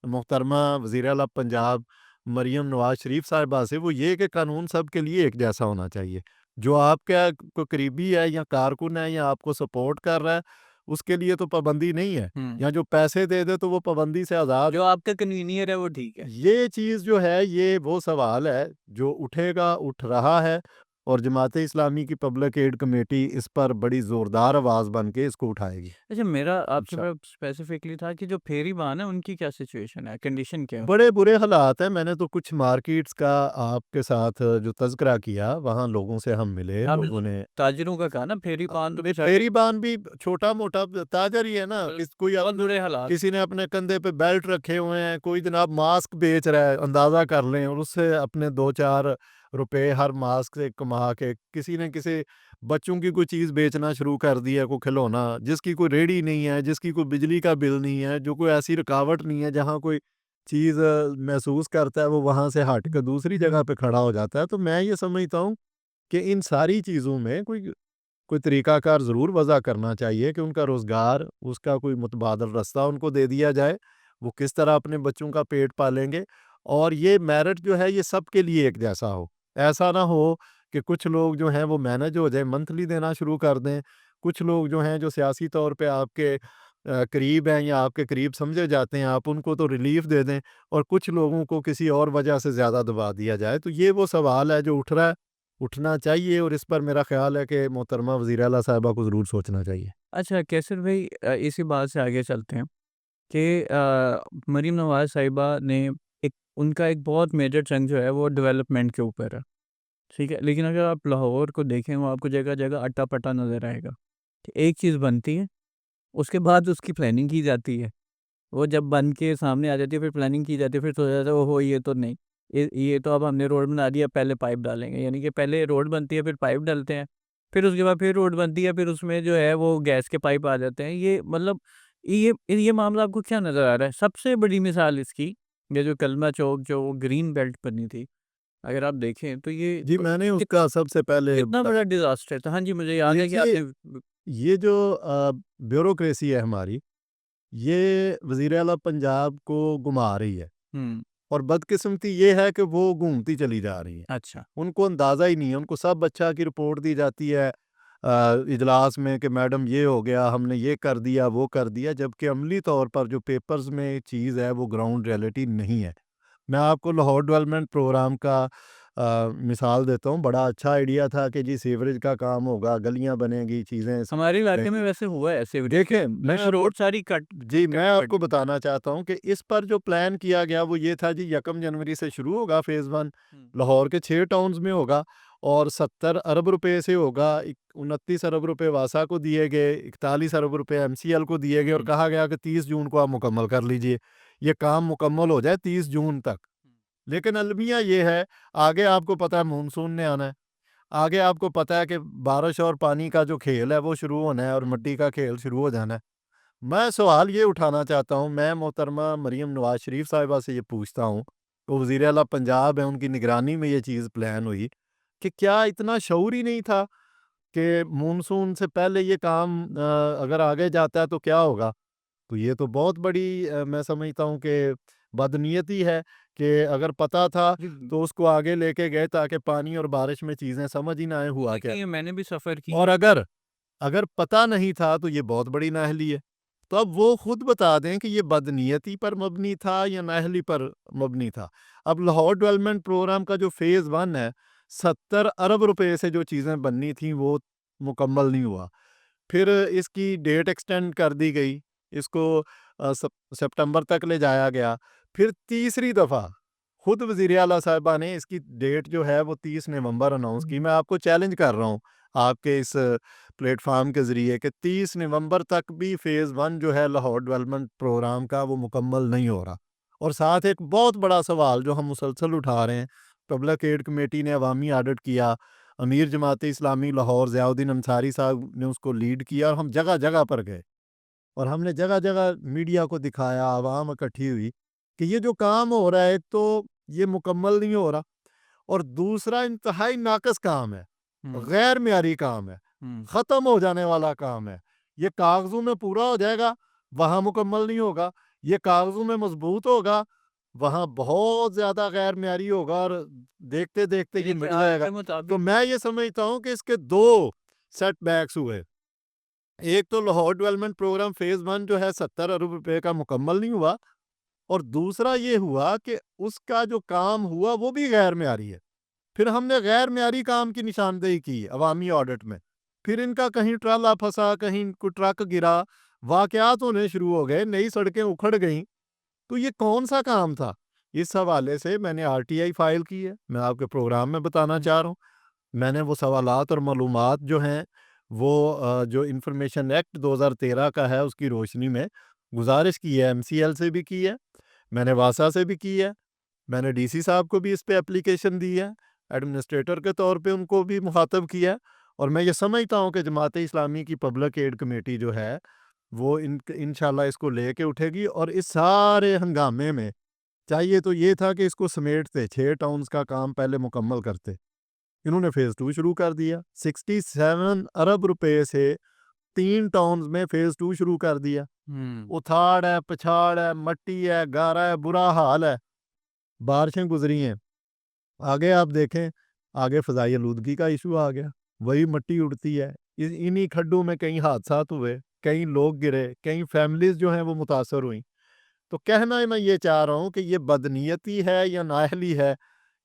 محترمہ وزیر اعلیٰ پنجاب مریم نواز شریف صاحبہ سے، وہ یہ کہ قانون سب کے لیے ایک جیسا ہونا چاہیے۔ جو آپ کا کوئی قریبی ہے یا کارکن ہے یا آپ کو سپورٹ کر رہا ہے، اس کے لیے تو پابندی نہیں ہے، یا جو پیسے دے دے تو وہ پابندی سے آزاد۔ جو آپ کا کنوینئر ہے وہ ٹھیک ہے۔ یہ چیز جو ہے یہ وہ سوال ہے جو اٹھے گا، اٹھ رہا ہے، اور جماعت اسلامی کی پبلک ایڈ کمیٹی اس پر بڑی زوردار آواز بن کے اس کو اٹھائے گی۔ اچھا، میرا آپ سے اسپیسیفکلی تھا کہ جو پھیری بان ہے ان کی کیا سچویشن ہے، کنڈیشن کیا ہے؟ بڑے برے حالات ہیں۔ میں نے تو کچھ مارکیٹس کا آپ کے ساتھ جو تذکرہ کیا، وہاں لوگوں سے ہم ملے، آپ لوگوں نے تاجروں کا کہا نا، پھیری بان تو پھیری بان بھی چھوٹا موٹا تاجر ہی ہے نا، کوئی بہت برے حالات۔ کسی نے اپنے کندھے پہ بیلٹ رکھے ہوئے ہیں، کوئی جناب ماسک بیچ رہا ہے، اندازہ کر لیں، اور اس سے اپنے 2-4 روپے ہر ماسک سے کما کے، کسی نے کسی بچوں کی کوئی چیز بیچنا شروع کر دی ہے، کوئی کھلونا، جس کی کوئی ریڑھی نہیں ہے، جس کی کوئی بجلی کا بل نہیں ہے، جو کوئی ایسی رکاوٹ نہیں ہے، جہاں کوئی چیز محسوس کرتا ہے وہ وہاں سے ہٹ کے دوسری جگہ پہ کھڑا ہو جاتا ہے۔ تو میں یہ سمجھتا ہوں کہ ان ساری چیزوں میں کوئی طریقہ کار ضرور وضع کرنا چاہیے کہ ان کا روزگار، اس کا کوئی متبادل رستہ ان کو دے دیا جائے، وہ کس طرح اپنے بچوں کا پیٹ پالیں گے، اور یہ میرٹ جو ہے یہ سب کے لیے ایک جیسا ہو۔ ایسا نہ ہو کہ کچھ لوگ جو ہیں وہ مینج ہو جائیں، منتھلی دینا شروع کر دیں، کچھ لوگ جو ہیں جو سیاسی طور پہ آپ کے قریب ہیں یا آپ کے قریب سمجھے جاتے ہیں، آپ ان کو تو ریلیف دے دیں، اور کچھ لوگوں کو کسی اور وجہ سے زیادہ دبا دیا جائے۔ تو یہ وہ سوال ہے جو اٹھ رہا ہے، اٹھنا چاہیے، اور اس پر میرا خیال ہے کہ محترمہ وزیر اعلیٰ صاحبہ کو ضرور سوچنا چاہیے۔ اچھا کیسر بھائی، اسی بات سے آگے چلتے ہیں کہ مریم نواز صاحبہ نے ان کا ایک بہت میجر چنک جو ہے وہ ڈیولپمنٹ کے اوپر ہے، ٹھیک ہے، لیکن اگر آپ لاہور کو دیکھیں وہ آپ کو جگہ جگہ اٹا پٹا نظر آئے گا کہ ایک چیز بنتی ہے، اس کے بعد اس کی پلاننگ کی جاتی ہے، وہ جب بن کے سامنے آ جاتی ہے پھر پلاننگ کی جاتی ہے، پھر سوچا جاتا ہے وہ یہ تو نہیں، یہ تو اب ہم نے روڈ بنا دیا، پہلے پائپ ڈالیں گے، یعنی کہ پہلے روڈ بنتی ہے پھر پائپ ڈالتے ہیں، پھر اس کے بعد پھر روڈ بنتی ہے، پھر اس میں جو ہے وہ گیس کے پائپ آ جاتے ہیں۔ یہ مطلب یہ معاملہ آپ کو کیا نظر آ رہا ہے؟ سب سے بڑی مثال اس کی یہ جو کلمہ چوک جو گرین بیلٹ بنی تھی، اگر آپ دیکھیں تو یہ جی، میں نے اس کا سب سے پہلے کتنا بڑا ڈیزاسٹر تھا۔ ہاں جی، مجھے یاد ہے کہ آپ نے یہ جو بیوروکریسی ہے ہماری، یہ وزیر اعلیٰ پنجاب کو گما رہی ہے، اور بدقسمتی یہ ہے کہ وہ گھومتی چلی جا رہی ہے، اچھا ان کو اندازہ ہی نہیں ہے، ان کو سب اچھا کی رپورٹ دی جاتی ہے اجلاس میں کہ میڈم یہ ہو گیا، ہم نے یہ کر دیا، وہ کر دیا، جبکہ عملی طور پر جو پیپرز میں چیز ہے وہ گراؤنڈ ریئلٹی نہیں ہے۔ میں آپ کو لاہور ڈیولپمنٹ پروگرام کا مثال دیتا ہوں۔ بڑا اچھا آئیڈیا تھا کہ جی سیوریج کا کام ہوگا، گلیاں بنیں گی، چیزیں ہمارے علاقے میں ویسے ہوا ہے ایسے، دیکھیں میں روڈ ساری کٹ جی میں آپ کو بتانا چاہتا ہوں کہ اس پر جو پلان کیا گیا وہ یہ تھا جی 1 جنوری سے شروع ہوگا فیز 1، لاہور کے 6 ٹاؤنز میں ہوگا، اور 70 ارب روپے سے ہوگا 29 ارب روپے واسا کو دیے گئے, 41 ارب روپے ایم سی ایل کو دیے گئے اور کہا گیا کہ 30 جون کو آپ مکمل کر لیجئے, یہ کام مکمل ہو جائے 30 جون تک. لیکن المیہ یہ ہے, آگے آپ کو پتہ ہے مونسون نے آنا ہے, آگے آپ کو پتہ ہے کہ بارش اور پانی کا جو کھیل ہے وہ شروع ہونا ہے اور مٹی کا کھیل شروع ہو جانا ہے. میں سوال یہ اٹھانا چاہتا ہوں, میں محترمہ مریم نواز شریف صاحبہ سے یہ پوچھتا ہوں, وہ وزیر اعلیٰ پنجاب ہیں, ان کی نگرانی میں یہ چیز پلان ہوئی, کہ کیا اتنا شعور ہی نہیں تھا کہ مونسون سے پہلے یہ کام اگر آگے جاتا ہے تو کیا ہوگا؟ تو یہ تو بہت بڑی میں سمجھتا ہوں کہ بدنیتی ہے کہ اگر پتہ تھا تو اس کو آگے لے کے گئے تاکہ پانی اور بارش میں چیزیں سمجھ ہی نہ آئے ہوا کیا. دیکھیں میں نے بھی سفر کی اور اگر پتہ نہیں تھا تو یہ بہت بڑی نااہلی ہے. تو اب وہ خود بتا دیں کہ یہ بدنیتی پر مبنی تھا یا نااہلی پر مبنی تھا. اب لاہور ڈیولپمنٹ پروگرام کا جو فیز 1 ہے, 70 ارب روپے سے جو چیزیں بننی تھیں وہ مکمل نہیں ہوا. پھر اس کی ڈیٹ ایکسٹینڈ کر دی گئی, اس کو سپٹمبر تک لے جایا گیا. پھر تیسری دفعہ خود وزیر اعلیٰ صاحبہ نے اس کی ڈیٹ جو ہے وہ 30 نومبر اناؤنس کی. میں آپ کو چیلنج کر رہا ہوں آپ کے اس پلیٹ فارم کے ذریعے کہ 30 نومبر تک بھی فیز 1 جو ہے لاہور ڈیولپمنٹ پروگرام کا وہ مکمل نہیں ہو رہا. اور ساتھ ایک بہت بڑا سوال جو ہم مسلسل اٹھا رہے ہیں, پبلک ایڈ کمیٹی نے عوامی آڈٹ کیا, امیر جماعت اسلامی لاہور ضیاء الدین انصاری صاحب نے اس کو لیڈ کیا, اور ہم جگہ جگہ پر گئے اور ہم نے جگہ جگہ میڈیا کو دکھایا, عوام اکٹھی ہوئی کہ یہ جو کام ہو رہا ہے ایک تو یہ مکمل نہیں ہو رہا, اور دوسرا انتہائی ناقص کام ہے, غیر معیاری کام ہے, ختم ہو جانے والا کام ہے. یہ کاغذوں میں پورا ہو جائے گا, وہاں مکمل نہیں ہوگا. یہ کاغذوں میں مضبوط ہوگا, وہاں بہت زیادہ غیر معیاری ہوگا, اور دیکھتے دیکھتے یہ مٹ جائے گا. تو میں یہ سمجھتا ہوں کہ اس کے 2 سیٹ بیکس ہوئے. ایک تو لاہور ڈیولپمنٹ پروگرام فیز 1 جو ہے 70 ارب روپے کا مکمل نہیں ہوا, اور دوسرا یہ ہوا کہ اس کا جو کام ہوا وہ بھی غیر معیاری ہے. پھر ہم نے غیر معیاری کام کی نشاندہی کی عوامی آڈٹ میں. پھر ان کا کہیں ٹرالا پھنسا, کہیں کوئی ٹرک گرا, واقعات ہونے شروع ہو گئے, نئی سڑکیں اکھڑ گئیں. تو یہ کون سا کام تھا؟ اس حوالے سے میں نے RTI فائل کی ہے, میں آپ کے پروگرام میں بتانا چاہ رہا ہوں. میں نے وہ سوالات اور معلومات جو ہیں وہ جو انفارمیشن ایکٹ 2013 کا ہے اس کی روشنی میں گزارش کی ہے, MCL سے بھی کی ہے, میں نے واسا سے بھی کی ہے, میں نے DC صاحب کو بھی اس پہ اپلیکیشن دی ہے, ایڈمنسٹریٹر کے طور پہ ان کو بھی مخاطب کیا ہے. اور میں یہ سمجھتا ہوں کہ جماعت اسلامی کی پبلک ایڈ کمیٹی جو ہے وہ انشاءاللہ اس کو لے کے اٹھے گی. اور اس سارے ہنگامے میں چاہیے تو یہ تھا کہ اس کو سمیٹتے, 6 ٹاؤنز کا کام پہلے مکمل کرتے. انہوں نے فیز 2 شروع کر دیا, 67 ارب روپے سے 3 ٹاؤنز میں فیز 2 شروع کر دیا. اتھاڑ ہے, پچھاڑ ہے, مٹی ہے, گارا ہے, برا حال ہے. بارشیں گزری ہیں, آگے آپ دیکھیں, آگے فضائی آلودگی کا ایشو آ گیا, وہی مٹی اڑتی ہے. انہی کھڈوں میں کئی حادثات ہوئے, کئی لوگ گرے, کئی فیملیز جو ہیں وہ متاثر ہوئیں. تو کہنا میں یہ چاہ رہا ہوں کہ یہ بدنیتی ہے یا نااہلی ہے,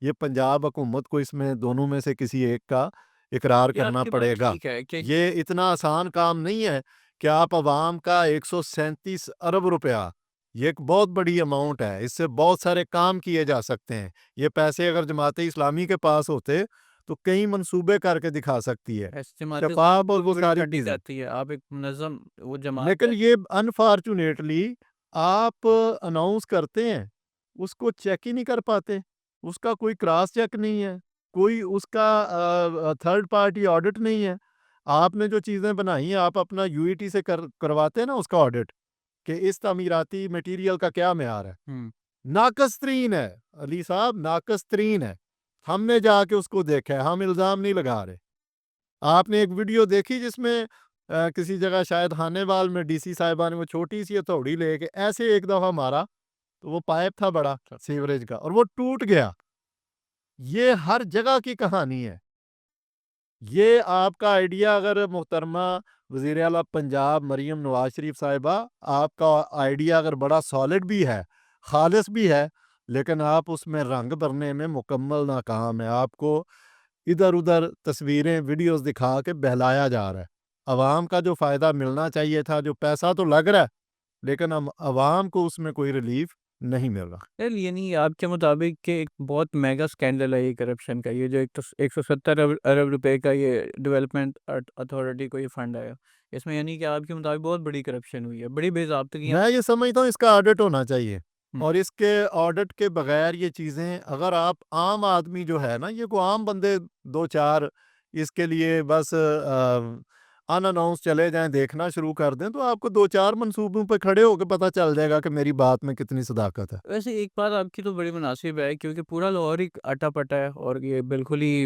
یہ پنجاب حکومت کو اس میں دونوں میں سے کسی ایک کا اقرار کرنا پڑے گا. یہ اتنا آسان کام نہیں ہے کہ آپ عوام کا 137 ارب روپیہ, یہ ایک بہت بڑی اماؤنٹ ہے, اس سے بہت سارے کام کیے جا سکتے ہیں. یہ پیسے اگر جماعت اسلامی کے پاس ہوتے تو کئی منصوبے کر کے دکھا سکتی ہے, شفاف اور وہ ساری چیزیں. آپ ایک منظم وہ جماعت, لیکن یہ انفارچونیٹلی آپ اناؤنس کرتے ہیں, اس کو چیک ہی نہیں کر پاتے, اس کا کوئی کراس چیک نہیں ہے, کوئی اس کا تھرڈ پارٹی آڈٹ نہیں ہے. آپ نے جو چیزیں بنائی ہیں آپ اپنا UET سے کرواتے ہیں نا اس کا آڈٹ, کہ اس تعمیراتی میٹیریل کا کیا معیار ہے. ناقص ترین ہے علی صاحب, ناقص ترین ہے. ہم نے جا کے اس کو دیکھا ہے, ہم الزام نہیں لگا رہے. آپ نے ایک ویڈیو دیکھی جس میں کسی جگہ شاید ہانے وال میں DC صاحبہ نے وہ چھوٹی سی ہتھوڑی لے کے ایسے ایک دفعہ مارا تو وہ پائپ تھا بڑا سیوریج کا اور وہ ٹوٹ گیا. یہ ہر جگہ کی کہانی ہے. یہ آپ کا آئیڈیا اگر محترمہ وزیر اعلیٰ پنجاب مریم نواز شریف صاحبہ, آپ کا آئیڈیا اگر بڑا سالڈ بھی ہے, خالص بھی ہے, لیکن آپ اس میں رنگ بھرنے میں مکمل ناکام ہے. آپ کو ادھر ادھر تصویریں ویڈیوز دکھا کے بہلایا جا رہا ہے. عوام کا جو فائدہ ملنا چاہیے تھا, جو پیسہ تو لگ رہا ہے, لیکن ہم عوام کو اس میں کوئی ریلیف نہیں مل رہا۔ یعنی آپ کے مطابق کہ ایک بہت میگا اسکینڈل ہے یہ کرپشن کا، یہ جو 170 ارب روپے کا یہ ڈیولپمنٹ اتھارٹی کو یہ فنڈ آیا، اس میں یعنی کہ آپ کے مطابق بہت بڑی کرپشن ہوئی ہے، بڑی بے ضابطگیاں۔ میں یہ سمجھتا ہوں اس کا آڈٹ ہونا چاہیے، ہم، اور اس کے آڈٹ کے بغیر یہ چیزیں، اگر آپ عام آدمی جو ہے نا، یہ کو عام بندے دو چار اس کے لیے بس ان اناؤنس چلے جائیں، دیکھنا شروع کر دیں، تو آپ کو دو چار منصوبوں پہ کھڑے ہو کے پتہ چل جائے گا کہ میری بات میں کتنی صداقت ہے۔ ویسے ایک بات آپ کی تو بڑی مناسب ہے، کیونکہ پورا لاہور ہی اٹا پٹا ہے، اور یہ بالکل ہی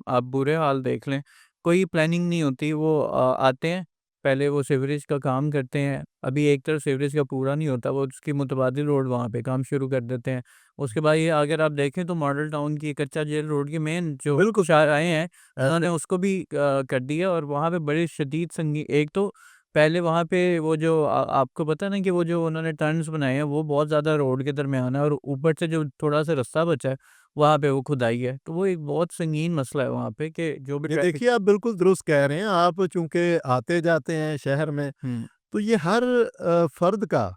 آپ برے حال دیکھ لیں، کوئی پلاننگ نہیں ہوتی، وہ آتے ہیں، پہلے وہ سیوریج کا کام کرتے ہیں، ابھی ایک طرف سیوریج کا پورا نہیں ہوتا، وہ اس کی متبادل روڈ وہاں پہ کام شروع کر دیتے ہیں، اس کے بعد یہ اگر آپ دیکھیں تو ماڈل ٹاؤن کی کچا جیل روڈ کی مین جو بالکل شاہراہیں ہیں، انہوں نے ایسے اس کو بھی کر دیا، اور وہاں پہ بڑے شدید سنگین، ایک تو پہلے وہاں پہ وہ جو آپ کو پتہ نا کہ وہ جو انہوں نے ٹرنز بنائے ہیں وہ بہت زیادہ روڈ کے درمیان ہے، اور اوپر سے جو تھوڑا سا رستہ بچا ہے وہاں پہ وہ کھدائی ہے، تو وہ ایک بہت سنگین مسئلہ ہے وہاں پہ کہ جو بھی یہ ٹریفک۔ دیکھیے، آپ بالکل درست کہہ رہے ہیں، آپ چونکہ آتے جاتے ہیں شہر میں، ہوں تو یہ ہر فرد کا،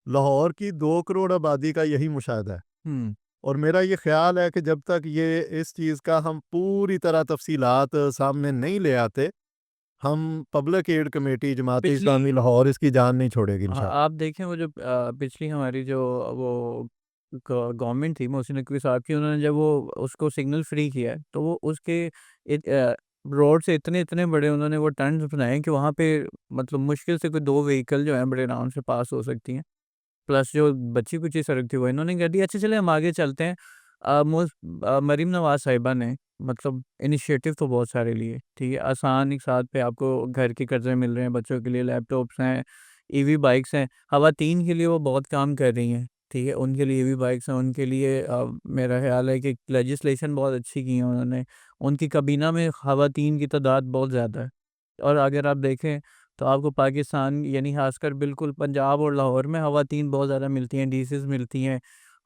لاہور کی 2 کروڑ آبادی کا یہی مشاہدہ ہے، ہوں اور میرا یہ خیال ہے کہ جب تک یہ اس چیز کا ہم پوری طرح تفصیلات سامنے نہیں لے آتے، ہم پبلک ایڈ کمیٹی جماعت پچھلی اسلامی لاہور اس کی جان نہیں چھوڑے گی انشاءاللہ۔ آپ دیکھیں وہ جو پچھلی ہماری جو وہ گورنمنٹ تھی محسن نقوی صاحب کی، انہوں نے جب وہ اس کو سگنل فری کیا ہے تو وہ اس کے روڈ سے اتنے بڑے انہوں نے وہ ٹرنز بنائے کہ وہاں پہ مطلب مشکل سے کوئی 2 وہیکل جو ہیں بڑے آرام سے پاس ہو سکتی ہیں، پلس جو بچی کچی سڑک تھی وہ انہوں نے کر دی۔ اچھا چلے ہم آگے چلتے ہیں۔ مریم نواز صاحبہ نے مطلب انیشیٹو تو بہت سارے لیے، ٹھیک ہے، آسان ایک ساتھ پہ آپ کو گھر کے قرضے مل رہے ہیں، بچوں کے لیے لیپ ٹاپس ہیں، ای وی بائکس ہیں، خواتین کے لیے وہ بہت کام کر رہی ہیں، ٹھیک ہے، ان کے لیے ای وی بائکس ہیں، ان کے لیے میرا خیال ہے کہ لیجسلیشن بہت اچھی کی ہیں انہوں نے، ان کی کابینہ میں خواتین کی تعداد بہت زیادہ ہے، اور اگر آپ دیکھیں تو آپ کو پاکستان یعنی خاص کر بالکل پنجاب اور لاہور میں خواتین بہت زیادہ ملتی ہیں، ڈی سیز ملتی ہیں،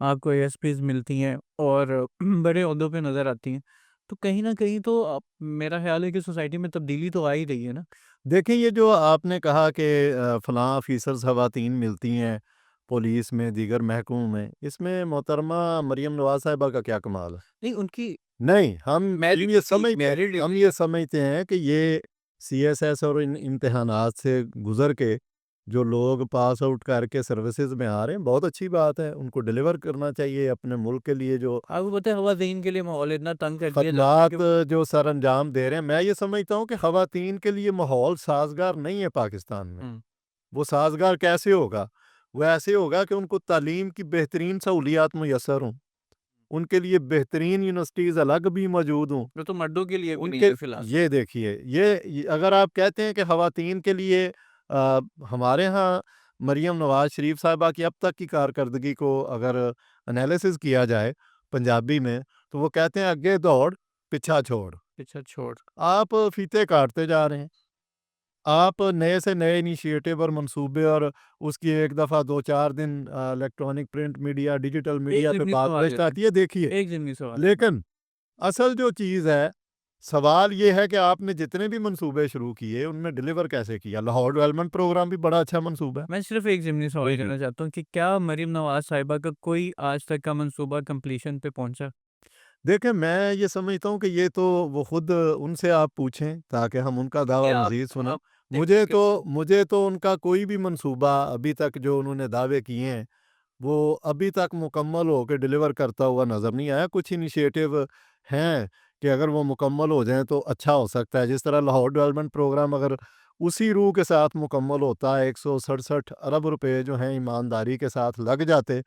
آپ کو اے ایس پیز ملتی ہیں، اور بڑے عہدوں پہ نظر آتی ہیں، تو کہیں نہ کہیں تو میرا خیال ہے کہ سوسائٹی میں تبدیلی تو آ ہی رہی ہے نا۔ دیکھیں، یہ جو آپ نے کہا کہ فلاں آفیسرز خواتین ملتی ہیں پولیس میں، دیگر محکموں میں، اس میں محترمہ مریم نواز صاحبہ کا کیا کمال ہے؟ نہیں ان کی نہیں، ہم میرڈ یہ تھی، سمجھتے میرڈ ہم یہ سمجھتے ہیں کہ یہ سی ایس ایس اور ان امتحانات سے گزر کے جو لوگ پاس آؤٹ کر کے سروسز میں آ رہے ہیں، بہت اچھی بات ہے، ان کو ڈیلیور کرنا چاہیے اپنے ملک کے لیے، جو آپ کو پتہ ہے خواتین کے لیے ماحول اتنا تنگ کر دیا جاتا ہے کہ خدمات جو سر انجام دے رہے ہیں۔ میں یہ سمجھتا ہوں کہ خواتین کے لیے ماحول سازگار نہیں ہے پاکستان میں۔ ہم، وہ سازگار کیسے ہوگا؟ وہ ایسے ہوگا کہ ان کو تعلیم کی بہترین سہولیات میسر ہوں، ان کے لیے بہترین یونیورسٹیز الگ بھی موجود ہوں، وہ تو مردوں کے لیے بھی ان نہیں کے، ہے فی الحال۔ یہ دیکھیے، یہ اگر آپ کہتے ہیں کہ خواتین کے لیے ہمارے ہاں مریم نواز شریف صاحبہ کی اب تک کی کارکردگی کو اگر انالیسز کیا جائے پنجابی میں، تو وہ کہتے ہیں آگے دوڑ پیچھا چھوڑ۔ پیچھا چھوڑ۔ آپ فیتے کاٹتے جا رہے ہیں، آپ نئے سے نئے انیشیٹو اور منصوبے، اور اس کی ایک دفعہ 2 4 دن الیکٹرانک پرنٹ میڈیا، ڈیجیٹل ایک میڈیا پہ ضمنی بات سوال گشت ہے، آتی ہے، دیکھیے، ایک ضمنی سوال ہے۔ لیکن اصل جو چیز ہے، سوال یہ ہے کہ آپ نے جتنے بھی منصوبے شروع کیے ان میں ڈیلیور کیسے کیا؟ لاہور ڈیولپمنٹ پروگرام بھی بڑا اچھا منصوبہ ہے۔ میں صرف ایک ضمنی سوال جی، کرنا چاہتا ہوں کہ کیا مریم نواز صاحبہ کا کوئی آج تک کا منصوبہ کمپلیشن پہ پہنچا؟ دیکھیں، میں یہ سمجھتا ہوں کہ یہ تو وہ خود ان سے آپ پوچھیں تاکہ ہم ان کا یہ دعویٰ مزید آپ سنیں۔ آپ مجھے دیکھیں تو مجھے تو ان کا کوئی بھی منصوبہ ابھی تک جو انہوں نے دعوے کیے ہیں، وہ ابھی تک مکمل ہو کے ڈیلیور کرتا ہوا نظر نہیں آیا۔ کچھ انیشیٹو ہیں کہ اگر وہ مکمل ہو جائیں تو اچھا ہو سکتا ہے، جس طرح لاہور ڈیولپمنٹ پروگرام اگر اسی روح کے ساتھ مکمل ہوتا ہے، 167 ارب روپے جو ہیں ایمانداری کے ساتھ لگ جاتے،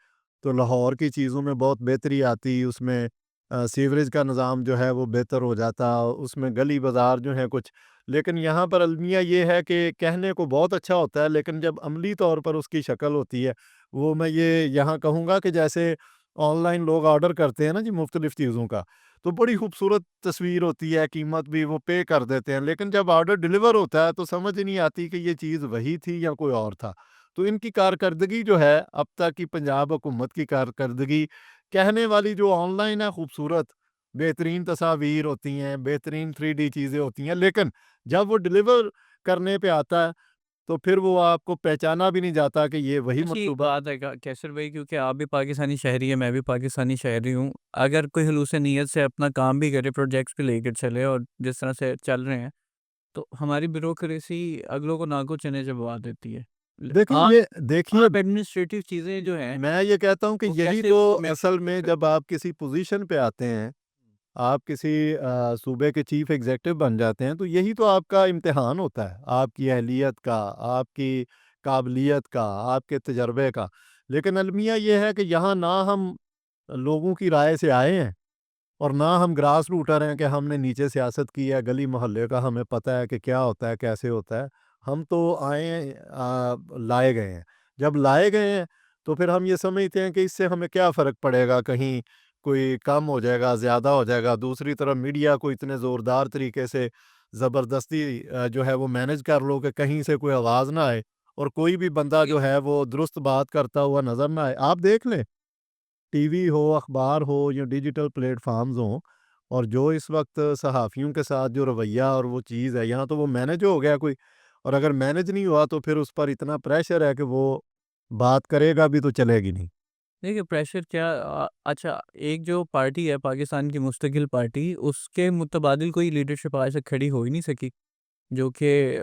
تو لاہور کی چیزوں میں بہت بہتری آتی، اس میں سیوریج کا نظام جو ہے وہ بہتر ہو جاتا، اس میں گلی بازار جو ہیں کچھ۔ لیکن یہاں پر المیہ یہ ہے کہ کہنے کو بہت اچھا ہوتا ہے، لیکن جب عملی طور پر اس کی شکل ہوتی ہے، وہ میں یہ یہاں کہوں گا کہ جیسے آن لائن لوگ آرڈر کرتے ہیں نا جی مختلف چیزوں کا، تو بڑی خوبصورت تصویر ہوتی ہے، قیمت بھی وہ پے کر دیتے ہیں، لیکن جب آرڈر ڈیلیور ہوتا ہے تو سمجھ نہیں آتی کہ یہ چیز وہی تھی یا کوئی اور تھا۔ تو ان کی کارکردگی جو ہے اب تک کی پنجاب حکومت کی کارکردگی، کہنے والی جو آن لائن ہے خوبصورت بہترین تصاویر ہوتی ہیں، بہترین 3D چیزیں ہوتی ہیں، لیکن جب وہ ڈیلیور کرنے پہ آتا ہے تو پھر وہ آپ کو پہچانا بھی نہیں جاتا کہ یہ وہی اچھی منصوبہ. بات ہے کیسر بھائی، کیونکہ آپ بھی پاکستانی شہری ہیں، میں بھی پاکستانی شہری ہوں. اگر کوئی خلوص نیت سے اپنا کام بھی کرے، پروجیکٹس بھی لے کر چلے اور جس طرح سے چل رہے ہیں، تو ہماری بیوروکریسی اگلوں کو ناکو چنے چبوا دیتی ہے. دیکھیے آپ ایڈمنسٹریٹو چیزیں جو ہیں میں یہ کہتا ہوں کہ وہ یہی کیسے تو ان کو اصل میں جب آپ کسی پوزیشن پہ آتے ہیں، آپ کسی صوبے کے چیف ایگزیکٹو بن جاتے ہیں، تو یہی تو آپ کا امتحان ہوتا ہے، آپ کی اہلیت کا، آپ کی قابلیت کا، آپ کے تجربے کا. لیکن المیہ یہ ہے کہ یہاں نہ ہم لوگوں کی رائے سے آئے ہیں اور نہ ہم گراس روٹر ہیں کہ ہم نے نیچے سیاست کی ہے، گلی محلے کا ہمیں پتہ ہے کہ کیا ہوتا ہے، کیسے ہوتا ہے. ہم تو آئے ہیں لائے گئے ہیں. جب لائے گئے ہیں تو پھر ہم یہ سمجھتے ہیں کہ اس سے ہمیں کیا فرق پڑے گا، کہیں کوئی کم ہو جائے گا، زیادہ ہو جائے گا. دوسری طرف میڈیا کو اتنے زوردار طریقے سے زبردستی جو ہے وہ مینج کر لو کہ کہیں سے کوئی آواز نہ آئے اور کوئی بھی بندہ جو ہے وہ درست بات کرتا ہوا نظر نہ آئے. آپ دیکھ لیں، ٹی وی ہو، اخبار ہو یا ڈیجیٹل پلیٹ فارمز ہوں، اور جو اس وقت صحافیوں کے ساتھ جو رویہ اور وہ چیز ہے، یہاں تو وہ مینج ہو گیا کوئی، اور اگر مینج نہیں ہوا تو پھر اس پر اتنا پریشر ہے کہ وہ بات کرے گا بھی تو چلے گی نہیں. دیکھیے پریشر کیا، اچھا ایک جو پارٹی ہے پاکستان کی مستقل پارٹی، اس کے متبادل کوئی لیڈرشپ آج تک کھڑی ہو ہی نہیں سکی جو کہ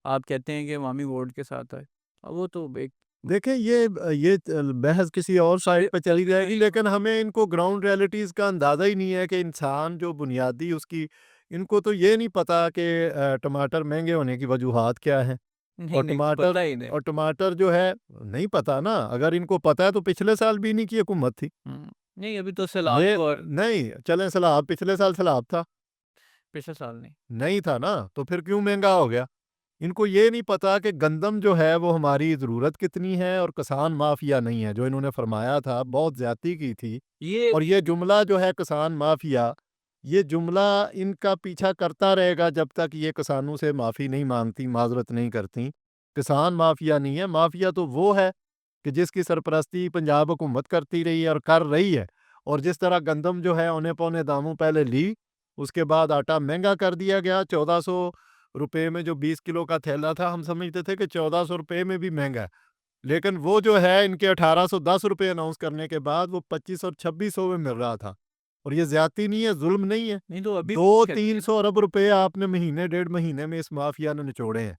آپ کہتے ہیں کہ عوامی ووٹ کے ساتھ آئے. وہ تو ایک دیکھیں یہ بحث کسی اور سائٹ پہ چلی جائے گی، لیکن ہمیں ان کو گراؤنڈ ریالٹیز کا اندازہ ہی نہیں ہے کہ انسان جو بنیادی اس کی، ان کو تو یہ نہیں پتا کہ ٹماٹر مہنگے ہونے کی وجوہات کیا ہیں. نہیں نہیں پتہ ہی نہیں. اور ٹماٹر جو ہے نہیں پتا نا. اگر ان کو پتا ہے تو پچھلے سال بھی نہیں کی حکومت تھی. نہیں ابھی تو سیلاب یہ اور نہیں چلیں، سیلاب پچھلے سال سیلاب تھا پچھلے سال نہیں. نہیں تھا نا، تو پھر کیوں مہنگا ہو گیا؟ ان کو یہ نہیں پتا کہ گندم جو ہے وہ ہماری ضرورت کتنی ہے، اور کسان مافیا نہیں ہے جو انہوں نے فرمایا تھا، بہت زیادتی کی تھی. یہ اور یہ جملہ جو ہے کسان مافیا، یہ جملہ ان کا پیچھا کرتا رہے گا جب تک یہ کسانوں سے معافی نہیں مانگتی، معذرت نہیں کرتی. کسان مافیا نہیں ہے، مافیا تو وہ ہے کہ جس کی سرپرستی پنجاب حکومت کرتی رہی ہے اور کر رہی ہے. اور جس طرح گندم جو ہے اونے پونے داموں پہلے لی، اس کے بعد آٹا مہنگا کر دیا گیا. 1400 روپے میں جو 20 کلو کا تھیلا تھا، ہم سمجھتے تھے کہ 1400 روپے میں بھی مہنگا ہے، لیکن وہ جو ہے ان کے 1810 روپے اناؤنس کرنے کے بعد وہ 25 اور 2600 میں مل رہا تھا. اور یہ زیادتی نہیں ہے، ظلم نہیں ہے. نہیں تو ابھی 200-300 ارب روپے آپ نے مہینے ڈیڑھ مہینے میں اس مافیا نے نچوڑے ہیں.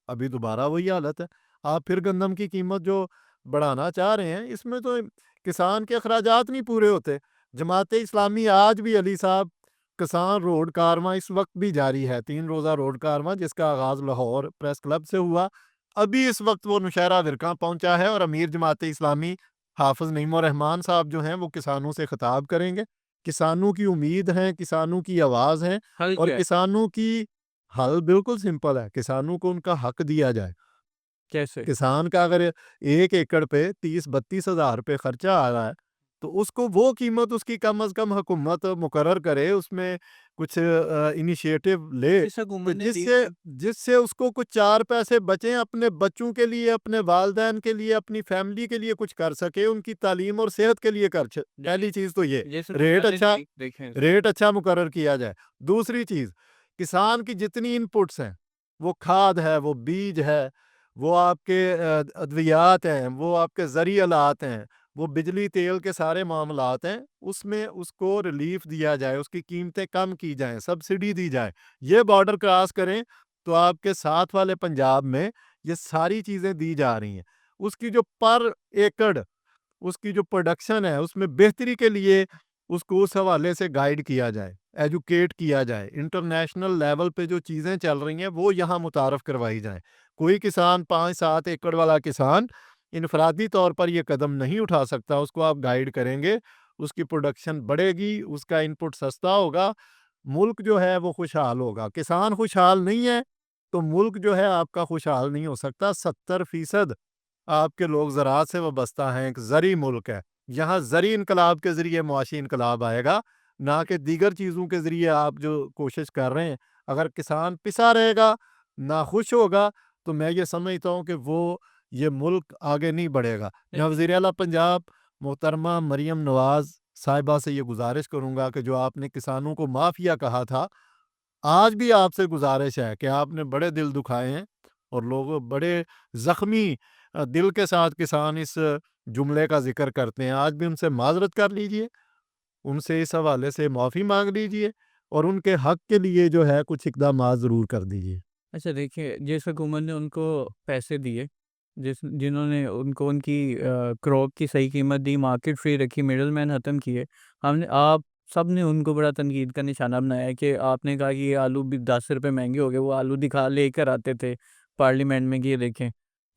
ابھی دوبارہ وہی حالت ہے. آپ پھر گندم کی قیمت جو بڑھانا چاہ رہے ہیں، اس میں تو کسان کے اخراجات نہیں پورے ہوتے. جماعت اسلامی آج بھی علی صاحب کسان روڈ کارواں اس وقت بھی جاری ہے، 3 روزہ روڈ کارواں جس کا آغاز لاہور پریس کلب سے ہوا. ابھی اس وقت وہ نوشہرہ ورکاں پہنچا ہے، اور امیر جماعت اسلامی حافظ نعیم الرحمان صاحب جو ہیں وہ کسانوں سے خطاب کریں گے. کسانوں کی امید ہیں، کسانوں کی آواز ہیں، حل اور کیا ہے؟ کسانوں کی حل بالکل سمپل ہے. کسانوں کو ان کا حق دیا جائے. کیسے؟ کسان کا اگر 1 ایکڑ پہ 30-32 ہزار روپے خرچہ آ رہا ہے، تو اس کو وہ قیمت اس کی کم از کم حکومت مقرر کرے، اس میں کچھ انیشیٹو لے، جس حکومت تو نے جس دی سے جس سے اس کو کچھ 4 پیسے بچیں، اپنے بچوں کے لیے، اپنے والدین کے لیے، اپنی فیملی کے لیے کچھ کر سکے، ان کی تعلیم اور صحت کے لیے پہلی چیز تو یہ جس ریٹ حکومت نے اچھا دیکھیں ریٹ اچھا مقرر کیا جائے. دوسری چیز، کسان کی جتنی ان پٹس ہیں، وہ کھاد ہے، وہ بیج ہے، وہ آپ کے ادویات ہیں، وہ آپ کے زرعی آلات ہیں، وہ بجلی تیل کے سارے معاملات ہیں، اس میں اس کو ریلیف دیا جائے، اس کی قیمتیں کم کی جائیں، سبسڈی دی جائے. یہ بارڈر کراس کریں تو آپ کے ساتھ والے پنجاب میں یہ ساری چیزیں دی جا رہی ہیں. اس کی جو پر ایکڑ اس کی جو پروڈکشن ہے، اس میں بہتری کے لیے اس کو اس حوالے سے گائیڈ کیا جائے، ایجوکیٹ کیا جائے. انٹرنیشنل لیول پہ جو چیزیں چل رہی ہیں وہ یہاں متعارف کروائی جائیں. کوئی کسان 5-7 ایکڑ والا کسان انفرادی طور پر یہ قدم نہیں اٹھا سکتا. اس کو آپ گائیڈ کریں گے، اس کی پروڈکشن بڑھے گی، اس کا ان پٹ سستا ہوگا، ملک جو ہے وہ خوشحال ہوگا. کسان خوشحال نہیں ہے تو ملک جو ہے آپ کا خوشحال نہیں ہو سکتا. 70% آپ کے لوگ زراعت سے وابستہ ہیں، ایک زرعی ملک ہے. یہاں زرعی انقلاب کے ذریعے معاشی انقلاب آئے گا، نہ کہ دیگر چیزوں کے ذریعے آپ جو کوشش کر رہے ہیں. اگر کسان پسا رہے گا، ناخوش ہوگا، تو میں یہ سمجھتا ہوں کہ یہ ملک آگے نہیں بڑھے گا. میں وزیر اعلیٰ پنجاب محترمہ مریم نواز صاحبہ سے یہ گزارش کروں گا کہ جو آپ نے کسانوں کو مافیا کہا تھا، آج بھی آپ سے گزارش ہے کہ آپ نے بڑے دل دکھائے ہیں، اور لوگ بڑے زخمی دل کے ساتھ کسان اس جملے کا ذکر کرتے ہیں. آج بھی ان سے معذرت کر لیجئے, ان سے اس حوالے سے معافی مانگ لیجئے, اور ان کے حق کے لیے جو ہے کچھ اقدامات ضرور کر دیجئے. اچھا دیکھیے، جس حکومت نے ان کو پیسے دیے، جنہوں نے ان کو ان کی کراپ کی صحیح قیمت دی، مارکیٹ فری رکھی، مڈل مین ختم کیے، آپ سب نے ان کو بڑا تنقید کا نشانہ بنایا ہے کہ آپ نے کہا کہ یہ آلو بھی 10 روپے مہنگے ہو گئے. وہ آلو دکھا لے کر آتے تھے پارلیمنٹ میں کہ یہ دیکھیں.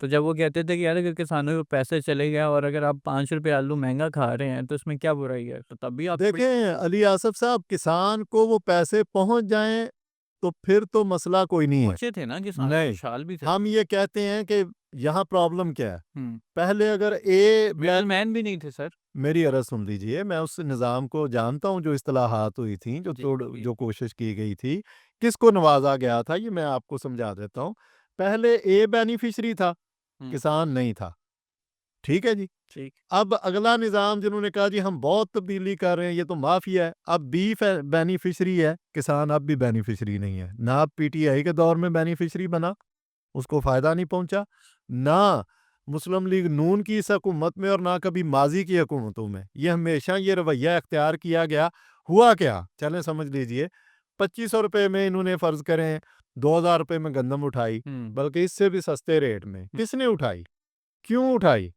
تو جب وہ کہتے تھے کہ یار اگر کسانوں کو پیسے چلے گئے اور اگر آپ 5 روپے آلو مہنگا کھا رہے ہیں تو اس میں کیا برائی ہے، تو تب بھی آپ دیکھیں علی آصف صاحب, کسان کو وہ پیسے پہنچ جائیں تو پھر تو مسئلہ کوئی نہیں ہے. پہنچے تھے نا، کسان نہیں, خوشحال بھی تھے. ہم یہ کہتے ہیں کہ یہاں پرابلم کیا ہے. ہوں، پہلے اگر مڈل مین بھی نہیں تھے سر. میری عرض سن لیجئے, میں اس نظام کو جانتا ہوں جو اصطلاحات ہوئی تھیں, جو کوشش کی گئی تھی, کس کو نوازا گیا تھا, یہ میں آپ کو سمجھا دیتا ہوں. پہلے بینیفیشری تھا, کسان نہیں تھا. ٹھیک ہے جی. ٹھیک. اب اگلا نظام جنہوں نے کہا جی ہم بہت تبدیلی کر رہے ہیں, یہ تو مافیا ہے, اب بھی بینیفیشری ہے, کسان اب بھی بینیفیشری نہیں ہے. نہ پی ٹی آئی کے دور میں بینیفیشری بنا, اس کو فائدہ نہیں پہنچا, نہ مسلم لیگ نون کی اس حکومت میں, اور نہ کبھی ماضی کی حکومتوں میں. یہ ہمیشہ یہ رویہ اختیار کیا گیا. ہوا کیا, چلیں سمجھ لیجئے, 2500 روپے میں انہوں نے فرض کریں 2000 روپے میں گندم اٹھائی, بلکہ اس سے بھی سستے ریٹ میں. کس نے اٹھائی, کیوں اٹھائی؟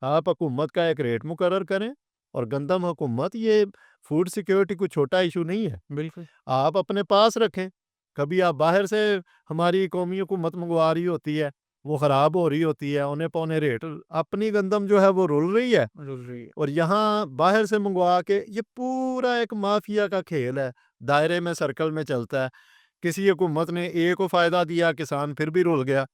آپ حکومت کا ایک ریٹ مقرر کریں, اور گندم حکومت, یہ فوڈ سیکیورٹی کوئی چھوٹا ایشو نہیں ہے, بالکل. آپ اپنے پاس رکھیں. کبھی آپ باہر سے ہماری قومی حکومت منگوا رہی ہوتی ہے, وہ خراب ہو رہی ہوتی ہے, اونے پونے ریٹ, اپنی گندم جو ہے وہ رول رہی ہے, اور یہاں باہر سے منگوا کے, یہ پورا ایک مافیا کا کھیل ہے, دائرے میں سرکل میں چلتا ہے. کسی حکومت نے اے کو فائدہ دیا, کسان پھر بھی رول گیا.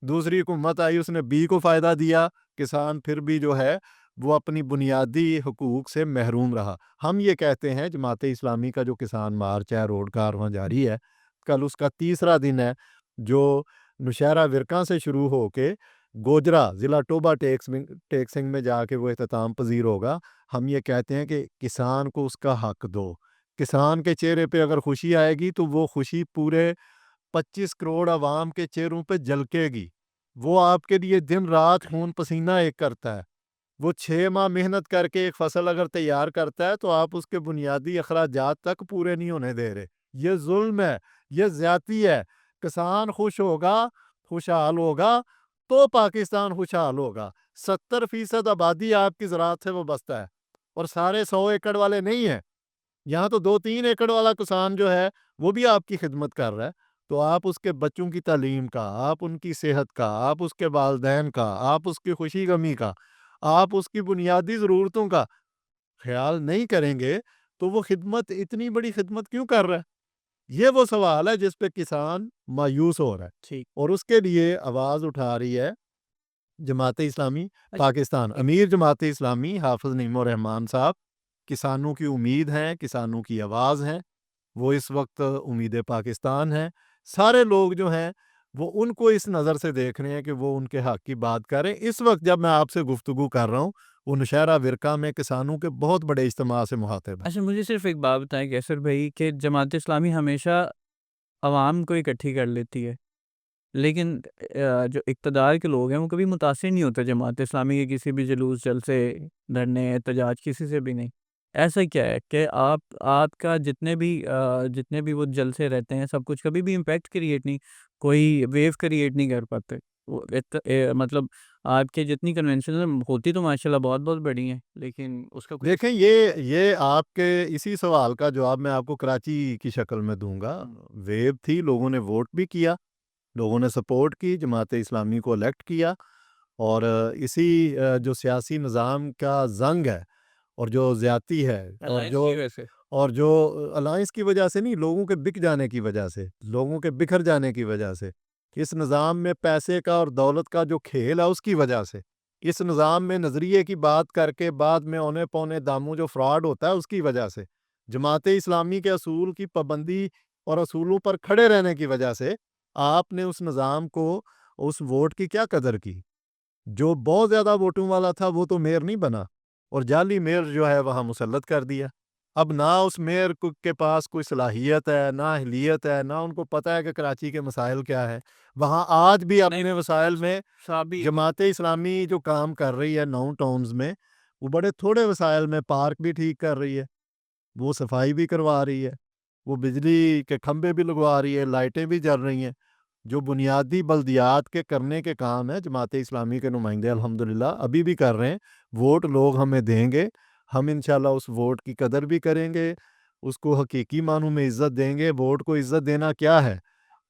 دوسری حکومت آئی, اس نے بی کو فائدہ دیا, کسان پھر بھی جو ہے وہ اپنی بنیادی حقوق سے محروم رہا. ہم یہ کہتے ہیں جماعت اسلامی کا جو کسان مارچ ہے, روڈ کارواں جاری ہے, کل اس کا 3را دن ہے, جو نوشہرہ ورکاں سے شروع ہو کے گوجرا ضلع ٹوبہ ٹیکسنگ میں جا کے وہ اختتام پذیر ہوگا. ہم یہ کہتے ہیں کہ کسان کو اس کا حق دو. کسان کے چہرے پہ اگر خوشی آئے گی تو وہ خوشی پورے 25 کروڑ عوام کے چہروں پہ جھلکے گی. وہ آپ کے لیے دن رات خون پسینہ ایک کرتا ہے. وہ 6 ماہ محنت کر کے ایک فصل اگر تیار کرتا ہے تو آپ اس کے بنیادی اخراجات تک پورے نہیں ہونے دے رہے. یہ ظلم ہے, یہ زیادتی ہے. کسان خوش ہوگا, خوشحال ہوگا تو پاکستان خوشحال ہوگا. 70% آبادی آپ کی زراعت سے وابستہ ہے, اور سارے 100 ایکڑ والے نہیں ہیں. یہاں تو 2-3 ایکڑ والا کسان جو ہے وہ بھی آپ کی خدمت کر رہا ہے. تو آپ اس کے بچوں کی تعلیم کا, آپ ان کی صحت کا, آپ اس کے والدین کا, آپ اس کی خوشی غمی کا, آپ اس کی بنیادی ضرورتوں کا خیال نہیں کریں گے تو وہ خدمت, اتنی بڑی خدمت کیوں کر رہا ہے؟ یہ وہ سوال ہے جس پہ کسان مایوس ہو رہا ہے. ٹھیک. اور اس کے لیے آواز اٹھا رہی ہے جماعت اسلامی پاکستان. امیر جماعت اسلامی حافظ نعیم الرحمان صاحب کسانوں کی امید ہیں, کسانوں کی آواز ہیں. وہ اس وقت امید پاکستان ہیں. سارے لوگ جو ہیں وہ ان کو اس نظر سے دیکھ رہے ہیں کہ وہ ان کے حق کی بات کریں. اس وقت جب میں آپ سے گفتگو کر رہا ہوں, وہ نوشہرہ ورکا میں کسانوں کے بہت بڑے اجتماع سے مخاطب ہیں. اچھا مجھے صرف ایک بات بتائیں کیسر بھائی کہ جماعت اسلامی ہمیشہ عوام کو اکٹھی کر لیتی ہے، لیکن جو اقتدار کے لوگ ہیں وہ کبھی متاثر نہیں ہوتے جماعت اسلامی کے کسی بھی جلوس جلسے دھرنے احتجاج کسی سے بھی نہیں. ایسا کیا ہے کہ آپ کا جتنے بھی وہ جلسے رہتے ہیں سب کچھ کبھی بھی امپیکٹ کریٹ نہیں، کوئی ویو کریٹ نہیں کر پاتے. مطلب آپ کے جتنی کنونشن ہوتی تو ماشاءاللہ بہت بہت بڑی ہیں، لیکن اس کا دیکھیں یہ آپ کے اسی سوال کا جواب میں آپ کو کراچی کی شکل میں دوں گا. ویو تھی, لوگوں نے ووٹ بھی کیا, لوگوں نے سپورٹ کی, جماعت اسلامی کو الیکٹ کیا, اور اسی جو سیاسی نظام کا زنگ ہے اور جو زیادتی ہے اور جو الائنس کی وجہ سے نہیں, لوگوں کے بک جانے کی وجہ سے, لوگوں کے بکھر جانے کی وجہ سے, اس نظام میں پیسے کا اور دولت کا جو کھیل ہے اس کی وجہ سے, اس نظام میں نظریے کی بات کر کے بعد میں اونے پونے داموں جو فراڈ ہوتا ہے اس کی وجہ سے, جماعت اسلامی کے اصول کی پابندی اور اصولوں پر کھڑے رہنے کی وجہ سے آپ نے اس نظام کو, اس ووٹ کی کیا قدر کی. جو بہت زیادہ ووٹوں والا تھا وہ تو میئر نہیں بنا, اور جعلی میئر جو ہے وہاں مسلط کر دیا. اب نہ اس میئر کے پاس کوئی صلاحیت ہے، نہ اہلیت ہے، نہ ان کو پتہ ہے کہ کراچی کے مسائل کیا ہے۔ وہاں آج بھی اپنے وسائل میں جماعت اسلامی جو کام کر رہی ہے 9 ٹاؤنز میں، وہ بڑے تھوڑے وسائل میں پارک بھی ٹھیک کر رہی ہے، وہ صفائی بھی کروا رہی ہے، وہ بجلی کے کھمبے بھی لگوا رہی ہے، لائٹیں بھی جل رہی ہیں۔ جو بنیادی بلدیات کے کرنے کے کام ہیں جماعت اسلامی کے نمائندے الحمدللہ ابھی بھی کر رہے ہیں۔ ووٹ لوگ ہمیں دیں گے، ہم انشاءاللہ اس ووٹ کی قدر بھی کریں گے، اس کو حقیقی معنوں میں عزت دیں گے۔ ووٹ کو عزت دینا کیا ہے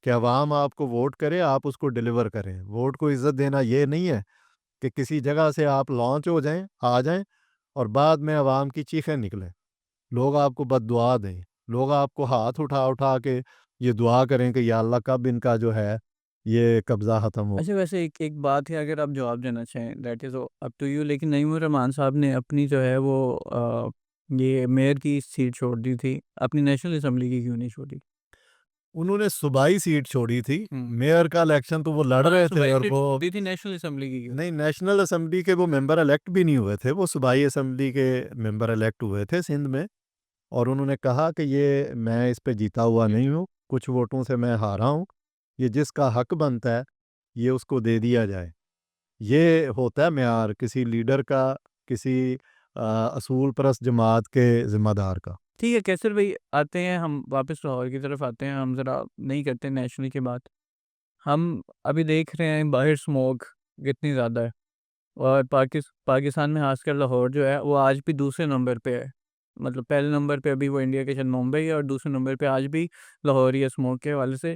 کہ عوام آپ کو ووٹ کرے، آپ اس کو ڈیلیور کریں۔ ووٹ کو عزت دینا یہ نہیں ہے کہ کسی جگہ سے آپ لانچ ہو جائیں، آ جائیں اور بعد میں عوام کی چیخیں نکلیں، لوگ آپ کو بد دعا دیں، لوگ آپ کو ہاتھ اٹھا اٹھا کے یہ دعا کریں کہ یا اللہ کب ان کا جو ہے یہ قبضہ ختم ہو۔ اچھا ویسے ایک بات ہے، اگر آپ جواب دینا چاہیں that is up to you, لیکن نعیم الرحمان صاحب نے اپنی جو ہے وہ یہ میئر کی سیٹ چھوڑ دی تھی، اپنی نیشنل اسمبلی کی کیوں نہیں چھوڑی؟ انہوں نے صوبائی سیٹ چھوڑی تھی، میئر کا الیکشن تو وہ لڑ رہے تھے اور وہ دی تھی نیشنل اسمبلی کی کیوں؟ نہیں، نیشنل اسمبلی کے وہ ممبر الیکٹ بھی نہیں ہوئے تھے، وہ صوبائی اسمبلی کے ممبر الیکٹ ہوئے تھے سندھ میں، اور انہوں نے کہا کہ یہ میں اس پہ جیتا ہوا نہیں ہوں، کچھ ووٹوں سے میں ہارا ہوں، یہ جس کا حق بنتا ہے یہ اس کو دے دیا جائے۔ یہ ہوتا ہے معیار کسی لیڈر کا، کسی اصول پرست جماعت کے ذمہ دار کا۔ ٹھیک ہے کیسر بھائی، آتے ہیں ہم واپس لاہور کی طرف آتے ہیں، ہم ذرا نہیں کرتے نیشنل کی بات۔ ہم ابھی دیکھ رہے ہیں باہر سموک کتنی زیادہ ہے، اور پاکستان میں خاص کر لاہور جو ہے وہ آج بھی دوسرے نمبر پہ ہے، مطلب پہلے نمبر پہ ابھی وہ انڈیا کے شاید ممبئی ہے، اور دوسرے نمبر پہ آج بھی لاہور ہی ہے سموک کے حوالے سے۔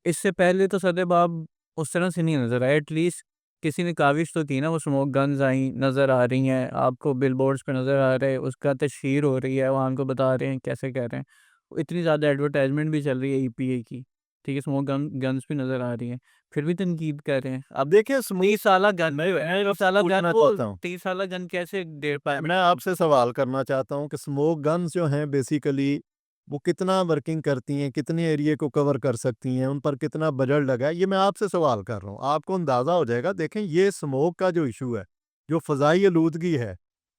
اس سے پہلے تو صدر باب اس طرح سے نہیں نظر آئے، ایٹ لیسٹ کسی نے کاوش تو کی نا، وہ سموک گنز آئیں نظر آ رہی ہیں آپ کو، بل بورڈز پہ نظر آ رہے ہیں، اس کا تشہیر ہو رہی ہے، وہاں کو بتا رہے ہیں کیسے کہہ رہے ہیں، اتنی زیادہ ایڈورٹائزمنٹ بھی چل رہی ہے ای پی اے کی، ٹھیک ہے، سموک گنز بھی نظر آ رہی ہیں، پھر بھی تنقید کر رہے ہیں۔ اب دیکھیں 30 سالہ گن، میں 30 سالہ گن پوچھنا کو چاہتا ہوں 30 سالہ گن کیسے دے پائے؟ میں آپ سے سوال کرنا چاہتا ہوں کہ سموک گنز جو ہیں بیسیکلی وہ کتنا ورکنگ کرتی ہیں، کتنے ایریے کو کور کر سکتی ہیں، ان پر کتنا بجٹ لگا ہے، یہ میں آپ سے سوال کر رہا ہوں، آپ کو اندازہ ہو جائے گا۔ دیکھیں یہ سموک کا جو ایشو ہے، جو فضائی آلودگی ہے،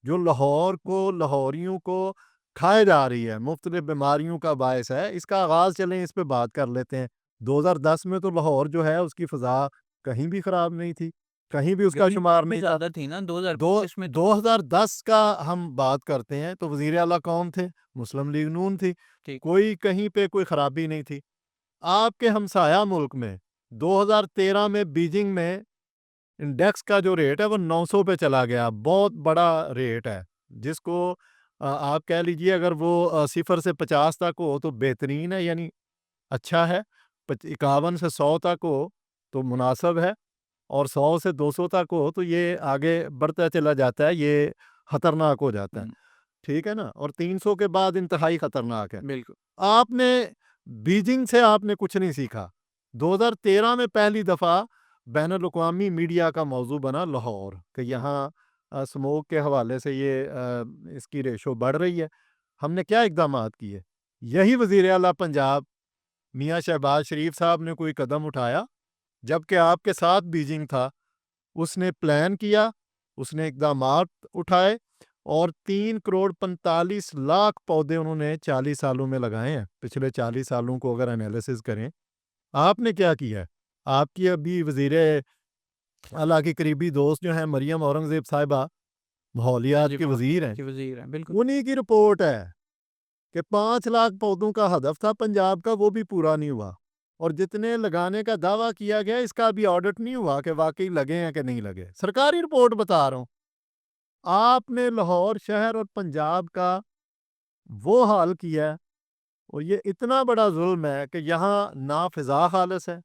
جو لاہور کو، لاہوریوں کو کھائے جا رہی ہے، مختلف بیماریوں کا باعث ہے، اس کا آغاز چلیں اس پہ بات کر لیتے ہیں۔ 2010 میں تو لاہور جو ہے اس کی فضا کہیں بھی خراب نہیں تھی، کہیں بھی اس کا شمار نہیں تھا۔ زیادہ تھی نا 2025 میں تو 2010 کا ہم بات کرتے ہیں تو وزیر اعلیٰ کون تھے؟ مسلم لیگ نون تھی، کوئی کہیں پہ کوئی خرابی نہیں تھی۔ آپ کے ہمسایہ ملک میں 2013 میں بیجنگ میں انڈیکس کا جو ریٹ ہے وہ 900 پہ چلا گیا، بہت بڑا ریٹ ہے، جس کو آپ کہہ لیجئے اگر وہ 0 سے 50 تک ہو تو بہترین ہے، یعنی اچھا ہے، 51 سے 100 تک ہو تو مناسب ہے، اور 100 سے 200 تک ہو تو یہ آگے بڑھتا چلا جاتا ہے، یہ خطرناک ہو جاتا ہے، ٹھیک ہے نا، اور 300 کے بعد انتہائی خطرناک ہے۔ بالکل آپ نے بیجنگ سے آپ نے کچھ نہیں سیکھا۔ 2013 میں پہلی دفعہ بین الاقوامی میڈیا کا موضوع بنا لاہور، کہ یہاں سموک کے حوالے سے یہ اس کی ریشو بڑھ رہی ہے۔ ہم نے کیا اقدامات کیے؟ یہی وزیر اعلیٰ پنجاب میاں شہباز شریف صاحب نے کوئی قدم اٹھایا جبکہ آپ کے ساتھ بیجنگ تھا؟ اس نے پلان کیا، اس نے اقدامات اٹھائے، اور 3,45,00,000 پودے انہوں نے 40 سالوں میں لگائے ہیں، پچھلے 40 سالوں کو اگر انالیسز کریں۔ آپ نے کیا کیا ہے؟ آپ کی ابھی وزیر اعلیٰ کی قریبی دوست جو ہیں مریم اورنگزیب صاحبہ، ماحولیات کے وزیر ہیں، وزیر ہیں، بالکل انہی کی رپورٹ ہے کہ 5 لاکھ پودوں کا ہدف تھا پنجاب کا، وہ بھی پورا نہیں ہوا، اور جتنے لگانے کا دعویٰ کیا گیا اس کا بھی آڈٹ نہیں ہوا کہ واقعی لگے ہیں کہ نہیں لگے، سرکاری رپورٹ بتا رہا ہوں۔ آپ نے لاہور شہر اور پنجاب کا وہ حال کیا ہے، اور یہ اتنا بڑا ظلم ہے کہ یہاں نہ فضا خالص ہے،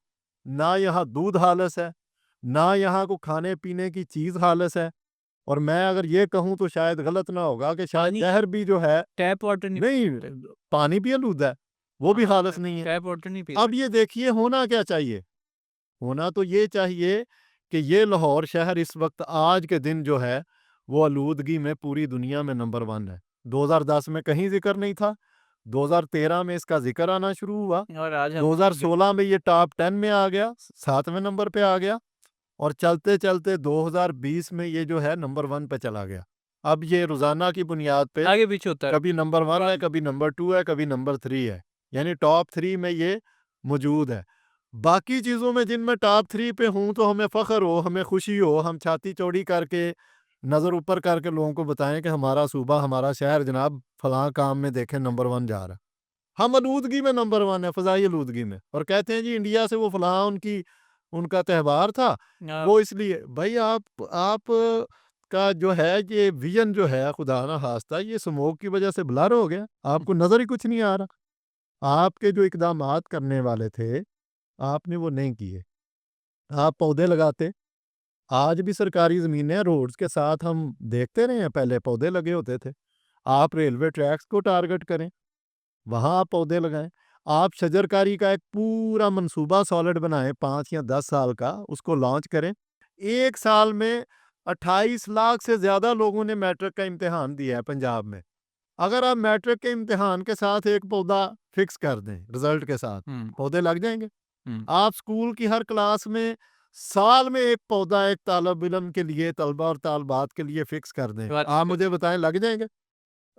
نہ یہاں دودھ خالص ہے، نہ یہاں کو کھانے پینے کی چیز خالص ہے، اور میں اگر یہ کہوں تو شاید غلط نہ ہوگا کہ شاید زہر بھی جو ہے، ٹیپ واٹر نہیں، پانی بھی آلودہ ہے، وہ بھی خالص نہیں ہے۔ ٹیپ واٹر نہیں اب یہ دیکھیے ہونا کیا چاہیے، ہونا تو یہ چاہیے کہ یہ لاہور شہر اس وقت آج کے دن جو ہے وہ آلودگی میں پوری دنیا میں نمبر 1 ہے۔ 2010 میں کہیں ذکر نہیں تھا، 2013 میں اس کا ذکر آنا شروع ہوا، اور آج 2016 میں یہ ٹاپ 10 میں آ گیا، 7ویں نمبر پہ آ گیا، اور چلتے چلتے 2020 میں یہ جو ہے نمبر 1 پہ چلا گیا۔ اب یہ روزانہ کی بنیاد پہ آگے پیچھے ہوتا ہے. کبھی نمبر 1 ہے، کبھی نمبر 2 ہے، کبھی نمبر 3 ہے، یعنی ٹاپ 3 میں یہ موجود ہے۔ باقی چیزوں میں جن میں ٹاپ 3 پہ ہوں تو ہمیں فخر ہو، ہمیں خوشی ہو، ہم چھاتی چوڑی کر کے نظر اوپر کر کے لوگوں کو بتائیں کہ ہمارا صوبہ، ہمارا شہر جناب فلاں کام میں دیکھیں نمبر 1 جا رہا ہے۔ ہم آلودگی میں نمبر 1 ہے، فضائی آلودگی میں، اور کہتے ہیں جی انڈیا سے وہ فلاں ان کا تہوار تھا وہ اس لیے۔ بھائی آپ کا جو ہے یہ ویژن جو ہے خدا نہ خواستہ یہ سموگ کی وجہ سے بلر ہو گیا، آپ کو نظر ہی کچھ نہیں آ رہا۔ آپ کے جو اقدامات کرنے والے تھے آپ نے وہ نہیں کیے۔ آپ پودے لگاتے، آج بھی سرکاری زمینیں روڈز کے ساتھ ہم دیکھتے رہے ہیں، پہلے پودے لگے ہوتے تھے۔ آپ ریلوے ٹریکس کو ٹارگٹ کریں، وہاں آپ پودے لگائیں۔ آپ شجرکاری کا ایک پورا منصوبہ سالڈ بنائیں 5 یا 10 سال کا، اس کو لانچ کریں۔ 1 سال میں 28 لاکھ سے زیادہ لوگوں نے میٹرک کا امتحان دیا ہے پنجاب میں۔ اگر آپ میٹرک کے امتحان کے ساتھ ایک پودا فکس کر دیں رزلٹ کے ساتھ، پودے لگ جائیں گے۔ آپ سکول کی ہر کلاس میں سال میں ایک پودا ایک طالب علم کے لیے، طلبہ اور طالبات کے لیے فکس کر دیں، آپ مجھے بتائیں لگ جائیں گے؟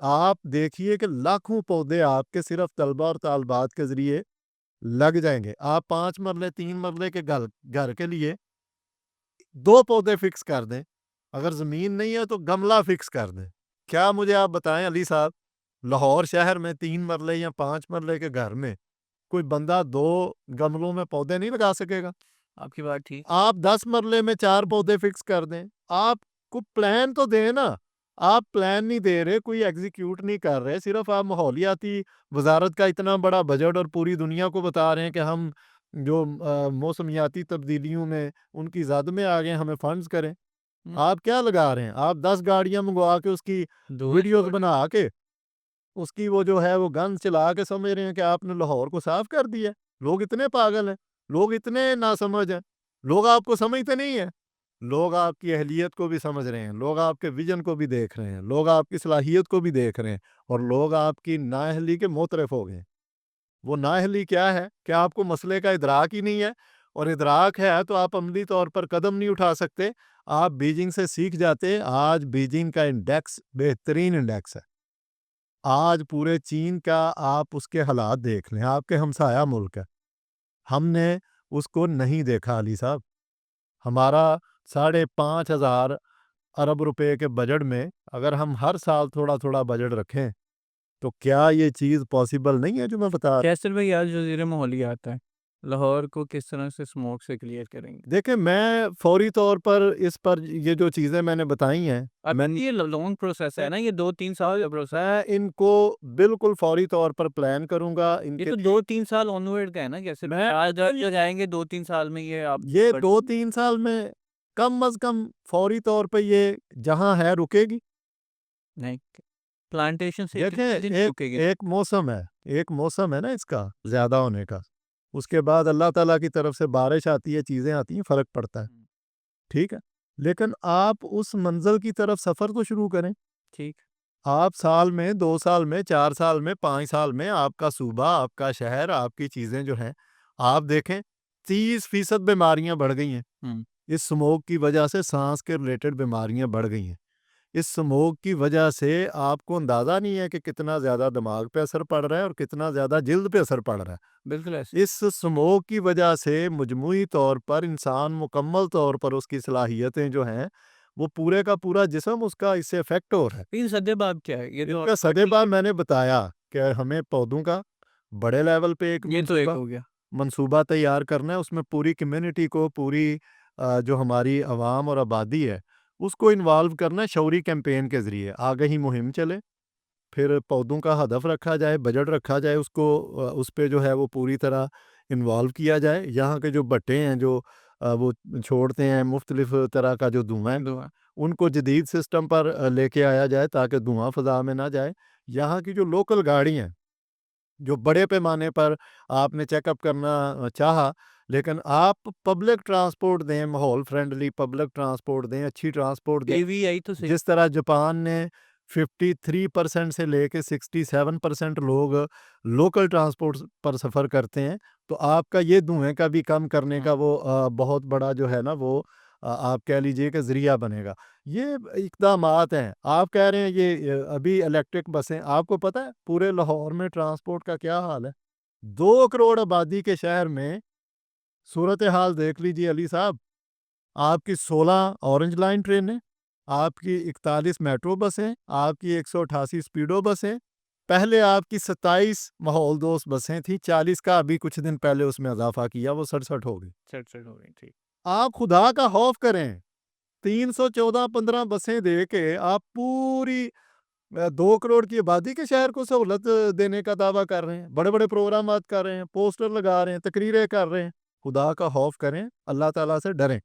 آپ دیکھیے کہ لاکھوں پودے آپ کے صرف طلبہ اور طالبات کے ذریعے لگ جائیں گے۔ آپ 5 مرلے 3 مرلے کے گھر کے لیے 2 پودے فکس کر دیں، اگر زمین نہیں ہے تو گملہ فکس کر دیں۔ کیا مجھے آپ بتائیں علی صاحب، لاہور شہر میں 3 مرلے یا 5 مرلے کے گھر میں کوئی بندہ 2 گملوں میں پودے نہیں لگا سکے گا؟ آپ کی بات ٹھیک۔ آپ 10 مرلے میں 4 پودے فکس کر دیں۔ آپ کو پلان تو دیں نا، آپ پلان نہیں دے رہے، کوئی ایگزیکیوٹ نہیں کر رہے، صرف آپ ماحولیاتی وزارت کا اتنا بڑا بجٹ اور پوری دنیا کو بتا رہے ہیں کہ ہم جو موسمیاتی تبدیلیوں میں ان کی زد میں آ گئے، ہمیں فنڈز کریں۔ آپ کیا لگا رہے ہیں؟ آپ 10 گاڑیاں منگوا کے اس کی ویڈیوز بنا کے اس کی وہ جو ہے وہ گن چلا کے سمجھ رہے ہیں کہ آپ نے لاہور کو صاف کر دیا۔ لوگ اتنے پاگل ہیں، لوگ اتنے ناسمجھ ہیں، لوگ آپ کو سمجھتے نہیں ہیں۔ لوگ آپ کی اہلیت کو بھی سمجھ رہے ہیں، لوگ آپ کے ویژن کو بھی دیکھ رہے ہیں، لوگ آپ کی صلاحیت کو بھی دیکھ رہے ہیں، اور لوگ آپ کی نااہلی کے معترف ہو گئے۔ وہ نااہلی کیا ہے کہ آپ کو مسئلے کا ادراک ہی نہیں ہے، اور ادراک ہے تو آپ عملی طور پر قدم نہیں اٹھا سکتے۔ آپ بیجنگ سے سیکھ جاتے۔ آج بیجنگ کا انڈیکس بہترین انڈیکس ہے۔ آج پورے چین کا آپ اس کے حالات دیکھ لیں، آپ کے ہمسایہ ملک ہے، ہم نے اس کو نہیں دیکھا علی صاحب۔ ہمارا 5,500 ارب روپے کے بجٹ میں اگر ہم ہر سال تھوڑا تھوڑا بجٹ رکھیں تو کیا یہ چیز پاسبل نہیں ہے جو میں بتا رہا ہوں؟ کیسر بھائی آج وزیر ماحولیات ہے، لاہور کو کس طرح سے اسموک سے کلیئر کریں گے؟ دیکھیں میں فوری طور پر اس پر یہ جو چیزیں میں نے بتائی ہیں، یہ لانگ پروسیس ہے نا، یہ 2-3 سال کا پروسیس ہے۔ میں ان کو بالکل فوری طور پر پلان کروں گا۔ یہ تو 2-3 سال آنورڈ کا ہے نا، کیسے آج جائیں گے 2-3 سال میں یہ 2-3 سال میں کم از کم فوری طور پہ یہ جہاں ہے رکے گی نہیں؟ پلانٹیشن سے دیکھیں ایک موسم ہے نا اس کا زیادہ ہونے کا، اس کے بعد اللہ تعالیٰ کی طرف سے بارش آتی ہے، چیزیں آتی ہیں، فرق پڑتا ہے، ٹھیک ہے، لیکن آپ اس منزل کی طرف سفر تو شروع کریں۔ ٹھیک، آپ سال میں 2 سال میں 4 سال میں 5 سال میں آپ کا صوبہ، آپ کا شہر، آپ کی چیزیں جو ہیں آپ دیکھیں 30% بیماریاں بڑھ گئی ہیں۔ اس سموگ کی وجہ سے سانس کے ریلیٹڈ بیماریاں بڑھ گئی ہیں۔ اس سموگ کی وجہ سے آپ کو اندازہ نہیں ہے کہ کتنا زیادہ دماغ پہ اثر پڑ رہا ہے اور کتنا زیادہ جلد پہ اثر پڑ رہا ہے۔ بالکل ایسے اس سموگ کی وجہ سے مجموعی طور پر انسان مکمل طور پر اس کی صلاحیتیں جو ہیں وہ پورے کا پورا جسم اس کا اس سے افیکٹ ہو رہا ہے۔ سدے باب کیا ہے؟ یہ اس کا سدے باب میں نے بتایا کہ ہمیں پودوں کا بڑے لیول پہ ایک ہو گیا منصوبہ تیار کرنا ہے، اس میں پوری کمیونٹی کو، پوری جو ہماری عوام اور آبادی ہے اس کو انوالو کرنا ہے، شعوری کیمپین کے ذریعے آگہی مہم چلے، پھر پودوں کا ہدف رکھا جائے، بجٹ رکھا جائے، اس کو اس پہ جو ہے وہ پوری طرح انوالو کیا جائے۔ یہاں کے جو بٹے ہیں جو وہ چھوڑتے ہیں مختلف طرح کا جو دھواں ہے ان کو جدید سسٹم پر لے کے آیا جائے تاکہ دھواں فضا میں نہ جائے۔ یہاں کی جو لوکل گاڑی ہیں جو بڑے پیمانے پر آپ نے چیک اپ کرنا چاہا، لیکن آپ پبلک ٹرانسپورٹ دیں، ماحول فرینڈلی پبلک ٹرانسپورٹ دیں، اچھی ٹرانسپورٹ دیں۔ جس طرح جاپان نے 53% سے لے کے 67% لوگ لوکل ٹرانسپورٹ پر سفر کرتے ہیں، تو آپ کا یہ دھوئیں کا بھی کم کرنے کا وہ بہت بڑا جو ہے نا وہ آپ کہہ لیجئے کہ ذریعہ بنے گا۔ یہ اقدامات ہیں۔ آپ کہہ رہے ہیں یہ ابھی الیکٹرک بسیں، آپ کو پتہ ہے پورے لاہور میں ٹرانسپورٹ کا کیا حال ہے؟ 2 کروڑ آبادی کے شہر میں صورتحال دیکھ لیجئے علی صاحب۔ آپ کی 16 اورنج لائن ٹرینیں، آپ کی 41 میٹرو بسیں، آپ کی 188 سپیڈو بسیں، پہلے آپ کی 27 ماحول دوست بسیں تھیں، 40 کا ابھی کچھ دن پہلے اس میں اضافہ کیا، وہ 67 ہو گئی۔ 67 ہو گئی، ٹھیک۔ آپ خدا کا خوف کریں، 314-15 بسیں دے کے آپ پوری 2 کروڑ کی آبادی کے شہر کو سہولت دینے کا دعویٰ کر رہے ہیں، بڑے بڑے پروگرامات کر رہے ہیں، پوسٹر لگا رہے ہیں، تقریریں کر رہے ہیں۔ خدا کا خوف کریں، اللہ تعالیٰ سے ڈریں۔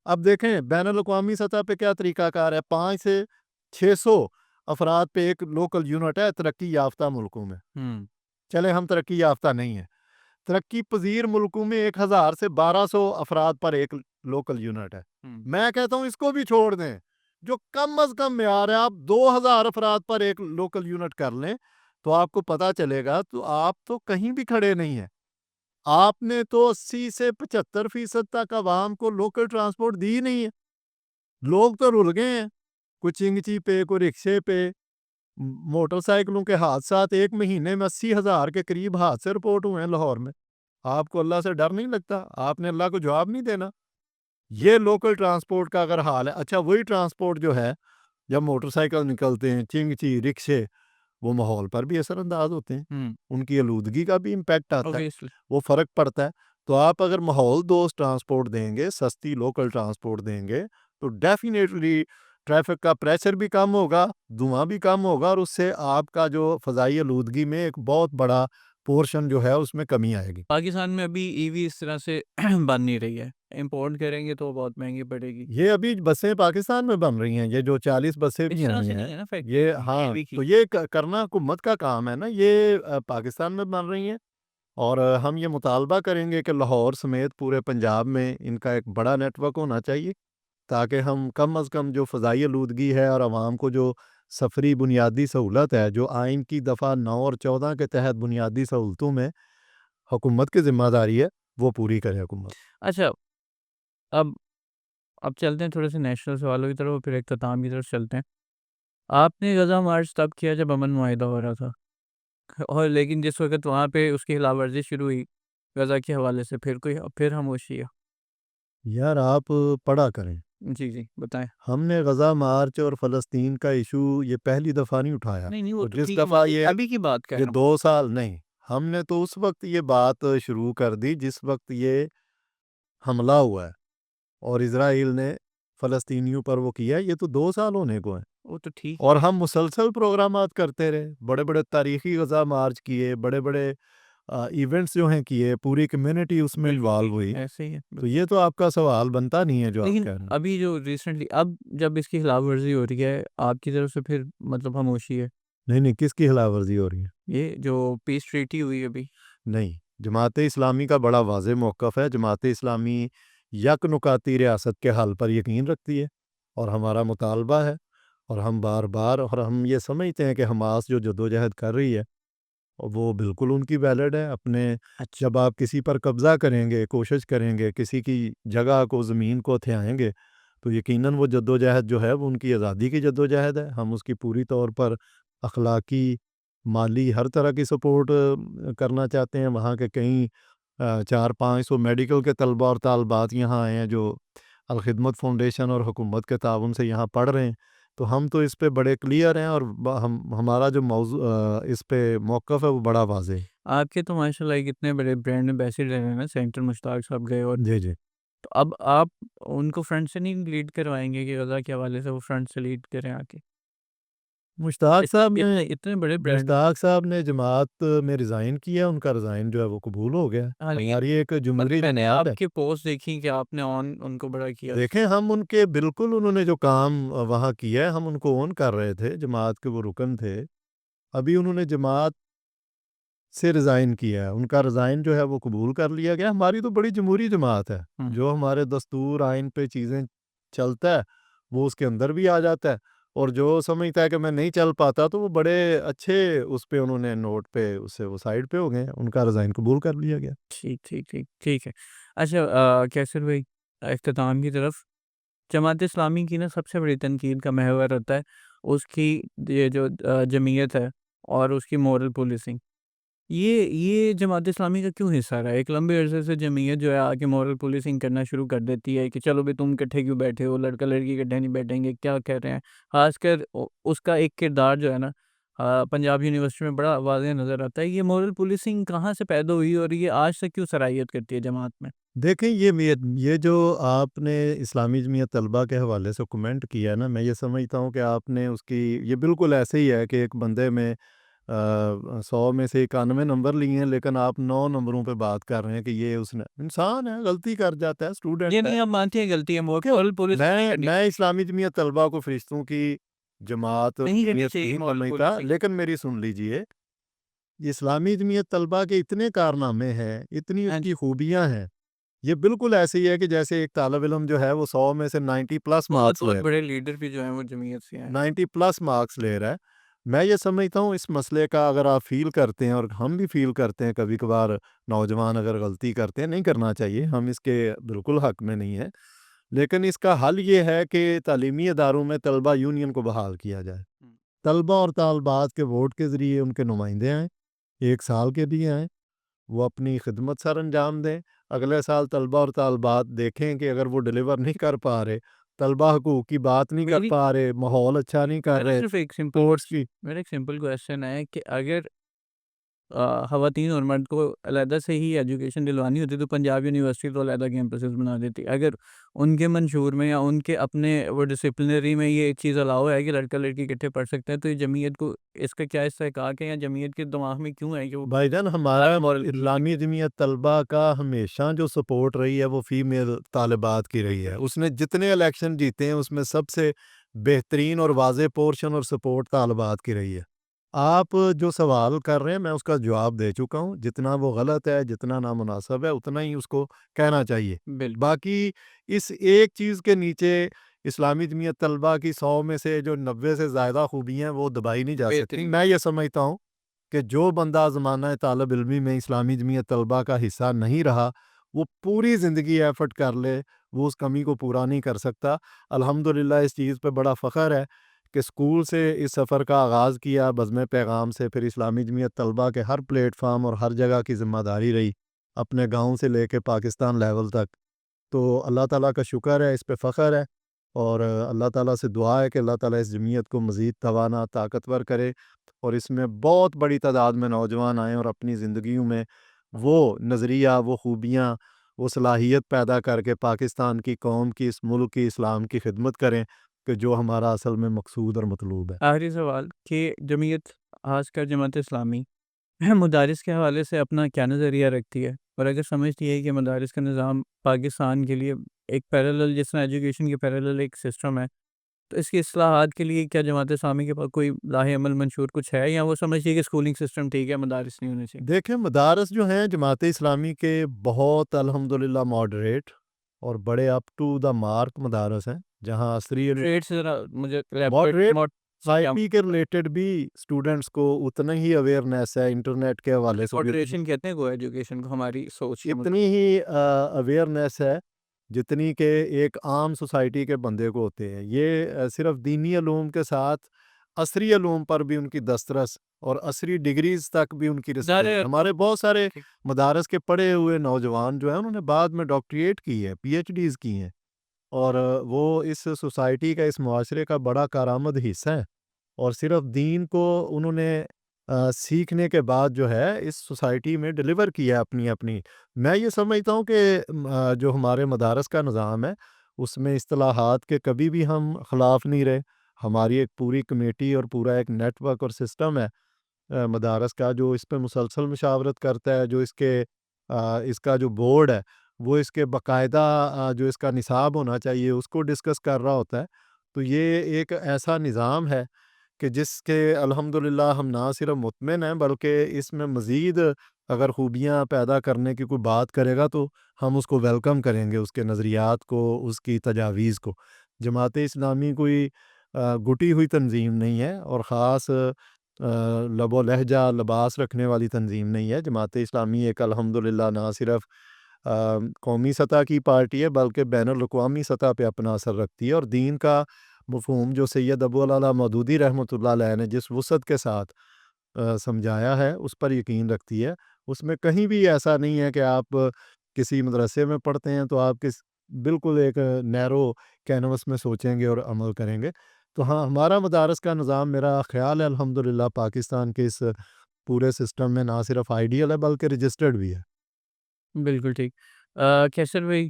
اب دیکھیں بین الاقوامی سطح پہ کیا طریقہ کار ہے، 5 سے 600 افراد پہ ایک لوکل یونٹ ہے ترقی یافتہ ملکوں میں۔ چلے ہم ترقی یافتہ نہیں ہیں، ترقی پذیر ملکوں میں 1000 سے 1200 افراد پر ایک لوکل یونٹ ہے۔ میں کہتا ہوں اس کو بھی چھوڑ دیں، جو کم از کم معیار ہے، آپ 2000 افراد پر ایک لوکل یونٹ کر لیں تو آپ کو پتا چلے گا، تو آپ تو کہیں بھی کھڑے نہیں ہیں۔ آپ نے تو 80 سے 75% تک عوام کو لوکل ٹرانسپورٹ دی نہیں ہے۔ لوگ تو رل گئے ہیں، کوئی چنگچی پہ، کوئی رکشے پہ، موٹر سائیکلوں کے حادثات 1 مہینے میں 80,000 کے قریب حادثے رپورٹ ہوئے ہیں لاہور میں۔ آپ کو اللہ سے ڈر نہیں لگتا؟ آپ نے اللہ کو جواب نہیں دینا؟ یہ لوکل ٹرانسپورٹ کا اگر حال ہے، اچھا وہی ٹرانسپورٹ جو ہے، جب موٹر سائیکل نکلتے ہیں، چنگچی، رکشے، وہ ماحول پر بھی اثر انداز ہوتے ہیں، ان کی آلودگی کا بھی امپیکٹ آتا ہے، Obviously۔ وہ فرق پڑتا ہے۔ تو آپ اگر ماحول دوست ٹرانسپورٹ دیں گے، سستی لوکل ٹرانسپورٹ دیں گے، تو ڈیفینیٹلی ٹریفک کا پریشر بھی کم ہوگا، دھواں بھی کم ہوگا، اور اس سے آپ کا جو فضائی آلودگی میں ایک بہت بڑا پورشن جو ہے اس میں کمی آئے گی۔ پاکستان میں ابھی ای وی اس طرح سے بن نہیں رہی ہے، امپورٹ کریں گے تو بہت مہنگی پڑے گی۔ یہ ابھی بسیں پاکستان میں بن رہی ہیں، یہ جو 40 بسیں اس بھی طرح آئی سے ہیں، نہیں ہے نا فیکٹری یہ ای ہاں، وی کی۔ تو یہ کرنا حکومت کا کام ہے نا، یہ پاکستان میں بن رہی ہیں، اور ہم یہ مطالبہ کریں گے کہ لاہور سمیت پورے پنجاب میں ان کا ایک بڑا نیٹ ورک ہونا چاہیے، تاکہ ہم کم از کم جو فضائی آلودگی ہے اور عوام کو جو سفری بنیادی سہولت ہے، جو آئین کی دفعہ 9 اور 14 کے تحت بنیادی سہولتوں میں حکومت کی ذمہ داری ہے، وہ پوری کرے حکومت۔ اچھا، اب چلتے ہیں تھوڑے سے نیشنل سوالوں کی طرف اور پھر اختتام کی طرف چلتے ہیں۔ آپ نے غزہ مارچ تب کیا جب امن معاہدہ ہو رہا تھا، اور لیکن جس وقت وہاں پہ اس کی خلاف ورزی شروع ہوئی غزہ کے حوالے سے، پھر خاموشی ہے۔ یار آپ پڑھا کریں، جی جی بتائیں۔ ہم نے غزہ مارچ اور فلسطین کا ایشو یہ پہلی دفعہ نہیں اٹھایا، نہیں وہ اور تو جس ٹھیک ہے، دفعہ یہ ابھی کی بات کر یہ رہا ہوں۔ 2 سال نہیں، ہم نے تو اس وقت یہ بات شروع کر دی جس وقت یہ حملہ ہوا ہے اور اسرائیل نے فلسطینیوں پر وہ کیا ہے، یہ تو 2 سال ہونے کو ہیں، وہ تو ٹھیک اور ہم مسلسل پروگرامات کرتے رہے، بڑے بڑے تاریخی غزہ مارچ کیے، بڑے بڑے ایونٹس جو ہیں کیے، پوری کمیونٹی اس میں انوالو ہوئی، ایسے ہی ہے۔ تو یہ تو آپ کا سوال بنتا نہیں ہے جو آپ لیکن کہہ رہے ہیں۔ ابھی جو ریسنٹلی اب جب اس کی خلاف ورزی ہو رہی ہے آپ کی طرف سے، پھر مطلب خاموشی ہے؟ نہیں، کس کی خلاف ورزی ہو رہی ہے؟ یہ جو پیس ٹریٹی ہوئی ابھی۔ نہیں، جماعت اسلامی کا بڑا واضح موقف ہے، جماعت اسلامی یک نکاتی ریاست کے حل پر یقین رکھتی ہے، اور ہمارا مطالبہ ہے، اور ہم بار بار، اور ہم یہ سمجھتے ہیں کہ حماس جو جدوجہد کر رہی ہے وہ بالکل ان کی ویلڈ ہے۔ اپنے جب آپ کسی پر قبضہ کریں گے، کوشش کریں گے، کسی کی جگہ کو، زمین کو ہتھیائیں گے، تو یقیناً وہ جدوجہد جو ہے وہ ان کی آزادی کی جدوجہد ہے، ہم اس کی پوری طور پر اخلاقی، مالی، ہر طرح کی سپورٹ کرنا چاہتے ہیں۔ وہاں کے کئی 400-500 میڈیکل کے طلبہ اور طالبات یہاں آئے ہیں جو الخدمت فاؤنڈیشن اور حکومت کے تعاون سے یہاں پڑھ رہے ہیں، تو ہم تو اس پہ بڑے کلیئر ہیں، اور ہمارا جو موضوع اس پہ موقف ہے وہ بڑا واضح ہے۔ آپ کے تو ماشاءاللہ کتنے بڑے برانڈ ایمبیسڈر ہیں نا، سینٹر مشتاق صاحب گئے، اور جی جی، تو اب آپ ان کو فرنٹ سے نہیں لیڈ کروائیں گے کہ غزہ کے حوالے سے وہ فرنٹ سے لیڈ کریں آ کے؟ اتنے بڑے برانڈ۔ مشتاق صاحب نے جماعت میں ریزائن کیا، ان کا ریزائن جو ہے وہ قبول ہو گیا، ہاں، لیکن ہماری ایک جمہوری میں نے جماعت آپ ہے۔ کے پوسٹ دیکھی کہ آپ نے ان کو بڑا کیا۔ دیکھیں ہم ان کے بالکل، انہوں نے جو کام وہاں کیا ہے ہم ان کو اون کر رہے تھے، جماعت کے وہ رکن تھے، ابھی انہوں نے جماعت سے ریزائن کیا ہے، ان کا ریزائن جو ہے وہ قبول کر لیا گیا۔ ہماری تو بڑی جمہوری جماعت ہے، جو ہمارے دستور آئین پہ چیزیں چلتا ہے وہ اس کے اندر بھی آ جاتا ہے، اور جو سمجھتا ہے کہ میں نہیں چل پاتا تو وہ بڑے اچھے اس پہ انہوں نے نوٹ پہ اس سے وہ سائڈ پہ ہو گئے، ان کا ریزائن قبول کر لیا گیا۔ ٹھیک ہے۔ اچھا کیسر بھائی، اختتام کی طرف جماعت اسلامی کی نا سب سے بڑی تنقید کا محور ہوتا ہے اس کی یہ جو جمعیت ہے اور اس کی مورل پولیسنگ. یہ جماعت اسلامی کا کیوں حصہ رہا ہے؟ ایک لمبے عرصے سے جمعیت جو ہے آ کے مورل پولیسنگ کرنا شروع کر دیتی ہے کہ چلو بھی تم کٹھے کیوں بیٹھے ہو، لڑکا لڑکی کٹھے نہیں بیٹھیں گے، کیا کہہ رہے ہیں. خاص کر اس کا ایک کردار جو ہے نا پنجاب یونیورسٹی میں بڑا واضح نظر آتا ہے. یہ مورل پولیسنگ کہاں سے پیدا ہوئی اور یہ آج سے کیوں صلاحیت کرتی ہے جماعت میں؟ دیکھیں یہ جو آپ نے اسلامی جمعیت طلبہ کے حوالے سے کمنٹ کیا ہے نا، میں یہ سمجھتا ہوں کہ آپ نے اس کی یہ بالکل ایسے ہی ہے کہ ایک بندے میں 100 میں سے 91 نمبر لیے ہیں، لیکن آپ 9 نمبروں پہ بات کر رہے ہیں کہ یہ اس نے انسان ہے، غلطی کر جاتا ہے، یہ اسٹوڈنٹ ہے. نہیں ہم مانتے ہیں غلطی ہے، مورل پولیسنگ میں اسلامی جمعیت طلبہ کو فرشتوں کی جماعت نہیں کرنی جمعیت چاہیے نہیں مورل سمجھتا، پولیسنگ. لیکن میری سن لیجئے، یہ اسلامی جمعیت طلبہ کے اتنے کارنامے ہیں، اتنی اس کی خوبیاں ہیں. یہ بالکل ایسے ہی ہے کہ جیسے ایک طالب علم جو ہے وہ 100 میں سے 90 پلس مارکس بہت بڑے لیڈر بھی جو ہیں وہ جمعیت سے ہیں. 90 پلس مارکس لے رہا ہے. میں یہ سمجھتا ہوں اس مسئلے کا اگر آپ فیل کرتے ہیں، اور ہم بھی فیل کرتے ہیں کبھی کبھار نوجوان اگر غلطی کرتے ہیں، نہیں کرنا چاہیے، ہم اس کے بالکل حق میں نہیں ہیں، لیکن اس کا حل یہ ہے کہ تعلیمی اداروں میں طلبہ یونین کو بحال کیا جائے. طلبہ اور طالبات کے ووٹ کے ذریعے ان کے نمائندے آئیں، 1 سال کے لیے آئیں، وہ اپنی خدمت سر انجام دیں. اگلے سال طلبہ اور طالبات دیکھیں کہ اگر وہ ڈیلیور نہیں کر پا رہے، طلبہ حقوق کی بات نہیں کر پا رہے، ماحول اچھا نہیں کر رہے، صرف ایک میرا ایک سمپل کویسچن ہے کہ اگر خواتین اور مرد کو علیحدہ سے ہی ایجوکیشن دلوانی ہوتی تو پنجاب یونیورسٹی تو علیحدہ کیمپسز بنا دیتی. اگر ان کے منشور میں یا ان کے اپنے وہ ڈسپلنری میں یہ ایک چیز الاؤ ہے کہ لڑکا لڑکی اکٹھے پڑھ سکتے ہیں، تو یہ جمعیت کو اس کا کیا استحقاق ہے یا جمعیت کے دماغ میں کیوں ہے کہ وہ بھائی جان ہمارا اسلامی جمعیت طلبہ کا ہمیشہ جو سپورٹ رہی ہے وہ فیمیل طالبات کی رہی ہے. اس نے جتنے الیکشن جیتے ہیں اس میں سب سے بہترین اور واضح پورشن اور سپورٹ طالبات کی رہی ہے. آپ جو سوال کر رہے ہیں میں اس کا جواب دے چکا ہوں. جتنا وہ غلط ہے، جتنا نامناسب ہے، اتنا ہی اس کو کہنا چاہیے. بالکل باقی اس ایک چیز کے نیچے اسلامی جمعیت طلبہ کی 100 میں سے جو 90 سے زیادہ خوبیاں ہیں وہ دبائی نہیں جا سکتی. بہترین. میں یہ سمجھتا ہوں کہ جو بندہ زمانہ طالب علمی میں اسلامی جمعیت طلبہ کا حصہ نہیں رہا، وہ پوری زندگی ایفرٹ کر لے، وہ اس کمی کو پورا نہیں کر سکتا. الحمدللہ اس چیز پہ بڑا فخر ہے کہ اسکول سے اس سفر کا آغاز کیا بزم پیغام سے، پھر اسلامی جمعیت طلبہ کے ہر پلیٹ فارم اور ہر جگہ کی ذمہ داری رہی، اپنے گاؤں سے لے کے پاکستان لیول تک. تو اللہ تعالیٰ کا شکر ہے، اس پہ فخر ہے، اور اللہ تعالیٰ سے دعا ہے کہ اللہ تعالیٰ اس جمعیت کو مزید توانا طاقتور کرے، اور اس میں بہت بڑی تعداد میں نوجوان آئیں اور اپنی زندگیوں میں وہ نظریہ، وہ خوبیاں، وہ صلاحیت پیدا کر کے پاکستان کی قوم کی، اس ملک کی، اسلام کی خدمت کریں کہ جو ہمارا اصل میں مقصود اور مطلوب ہے. آخری سوال کہ جمعیت خاص کر جماعت اسلامی مدارس کے حوالے سے اپنا کیا نظریہ رکھتی ہے، اور اگر سمجھتی ہے کہ مدارس کا نظام پاکستان کے لیے ایک پیرالل، جس طرح ایجوکیشن کی پیرالل ایک سسٹم ہے، تو اس کی اصلاحات کے لیے کیا جماعت اسلامی کے پاس کوئی لاہ عمل منشور کچھ ہے، یا وہ سمجھتی ہے کہ اسکولنگ سسٹم ٹھیک ہے، مدارس نہیں ہونے چاہیے؟ دیکھیں مدارس جو ہیں جماعت اسلامی کے بہت الحمدللہ ماڈریٹ اور بڑے اپ ٹو دا مارک مدارس ہیں، جہاں عصری ریٹ سے ذرا مجھے ماڈریٹ آئی کے ریلیٹڈ بھی اسٹوڈنٹس کو اتنا ہی اویئرنیس ہے. انٹرنیٹ کے حوالے سے ماڈریشن کہتے ہیں کو ایجوکیشن کو، ہماری سوچ کے اتنی ہی اویئرنیس ہے جتنی کہ ایک عام سوسائٹی کے بندے کو ہوتے ہیں. یہ صرف دینی علوم کے ساتھ عصری علوم پر بھی ان کی دسترس اور عصری ڈگریز تک بھی ان کی رسائی. ہمارے بہت سارے مدارس کے پڑھے ہوئے نوجوان جو ہیں انہوں نے بعد میں ڈاکٹریٹ کی ہے، پی ایچ ڈیز کی ہیں، اور وہ اس سوسائٹی کا، اس معاشرے کا بڑا کارآمد حصہ ہے، اور صرف دین کو انہوں نے سیکھنے کے بعد جو ہے اس سوسائٹی میں ڈیلیور کیا اپنی. میں یہ سمجھتا ہوں کہ جو ہمارے مدارس کا نظام ہے اس میں اصطلاحات کے کبھی بھی ہم خلاف نہیں رہے. ہماری ایک پوری کمیٹی اور پورا ایک نیٹ ورک اور سسٹم ہے مدارس کا، جو اس پہ مسلسل مشاورت کرتا ہے، جو اس کا جو بورڈ ہے وہ اس کے باقاعدہ جو اس کا نصاب ہونا چاہیے اس کو ڈسکس کر رہا ہوتا ہے. تو یہ ایک ایسا نظام ہے کہ جس کے الحمدللہ ہم نہ صرف مطمئن ہیں بلکہ اس میں مزید اگر خوبیاں پیدا کرنے کی کوئی بات کرے گا تو ہم اس کو ویلکم کریں گے، اس کے نظریات کو، اس کی تجاویز کو. جماعت اسلامی کوئی گٹی ہوئی تنظیم نہیں ہے، اور خاص لب و لہجہ لباس رکھنے والی تنظیم نہیں ہے. جماعت اسلامی ایک الحمدللہ نہ صرف قومی سطح کی پارٹی ہے بلکہ بین الاقوامی سطح پہ اپنا اثر رکھتی ہے، اور دین کا مفہوم جو سید ابو العلا مودودی رحمۃ اللہ علیہ نے جس وسعت کے ساتھ سمجھایا ہے اس پر یقین رکھتی ہے۔ اس میں کہیں بھی ایسا نہیں ہے کہ آپ کسی مدرسے میں پڑھتے ہیں تو آپ بالکل ایک نیرو کینوس میں سوچیں گے اور عمل کریں گے۔ تو ہاں، ہمارا مدارس کا نظام، میرا خیال ہے الحمدللہ پاکستان کے اس پورے سسٹم میں نہ صرف آئیڈیل ہے بلکہ رجسٹرڈ بھی ہے۔ بالکل ٹھیک۔ کیسر بھائی،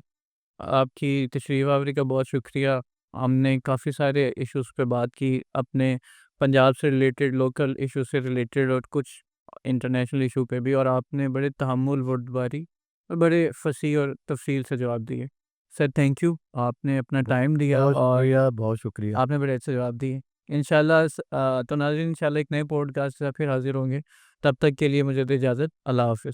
آپ کی تشریف آوری کا بہت شکریہ۔ ہم نے کافی سارے ایشوز پہ بات کی، اپنے پنجاب سے ریلیٹڈ، لوکل ایشو سے ریلیٹڈ، اور کچھ انٹرنیشنل ایشو پہ بھی، اور آپ نے بڑے تحمل بردباری اور بڑے فصیح اور تفصیل سے جواب دیے۔ سر تھینک یو، آپ نے اپنا ٹائم دیا بہت اور شکریہ، بہت شکریہ۔ آپ نے بڑے اچھے جواب دیے۔ انشاءاللہ تو ناظرین، انشاءاللہ ایک نئے پوڈ کاسٹ سے پھر حاضر ہوں گے۔ تب تک کے لیے مجھے دے اجازت۔ اللہ حافظ۔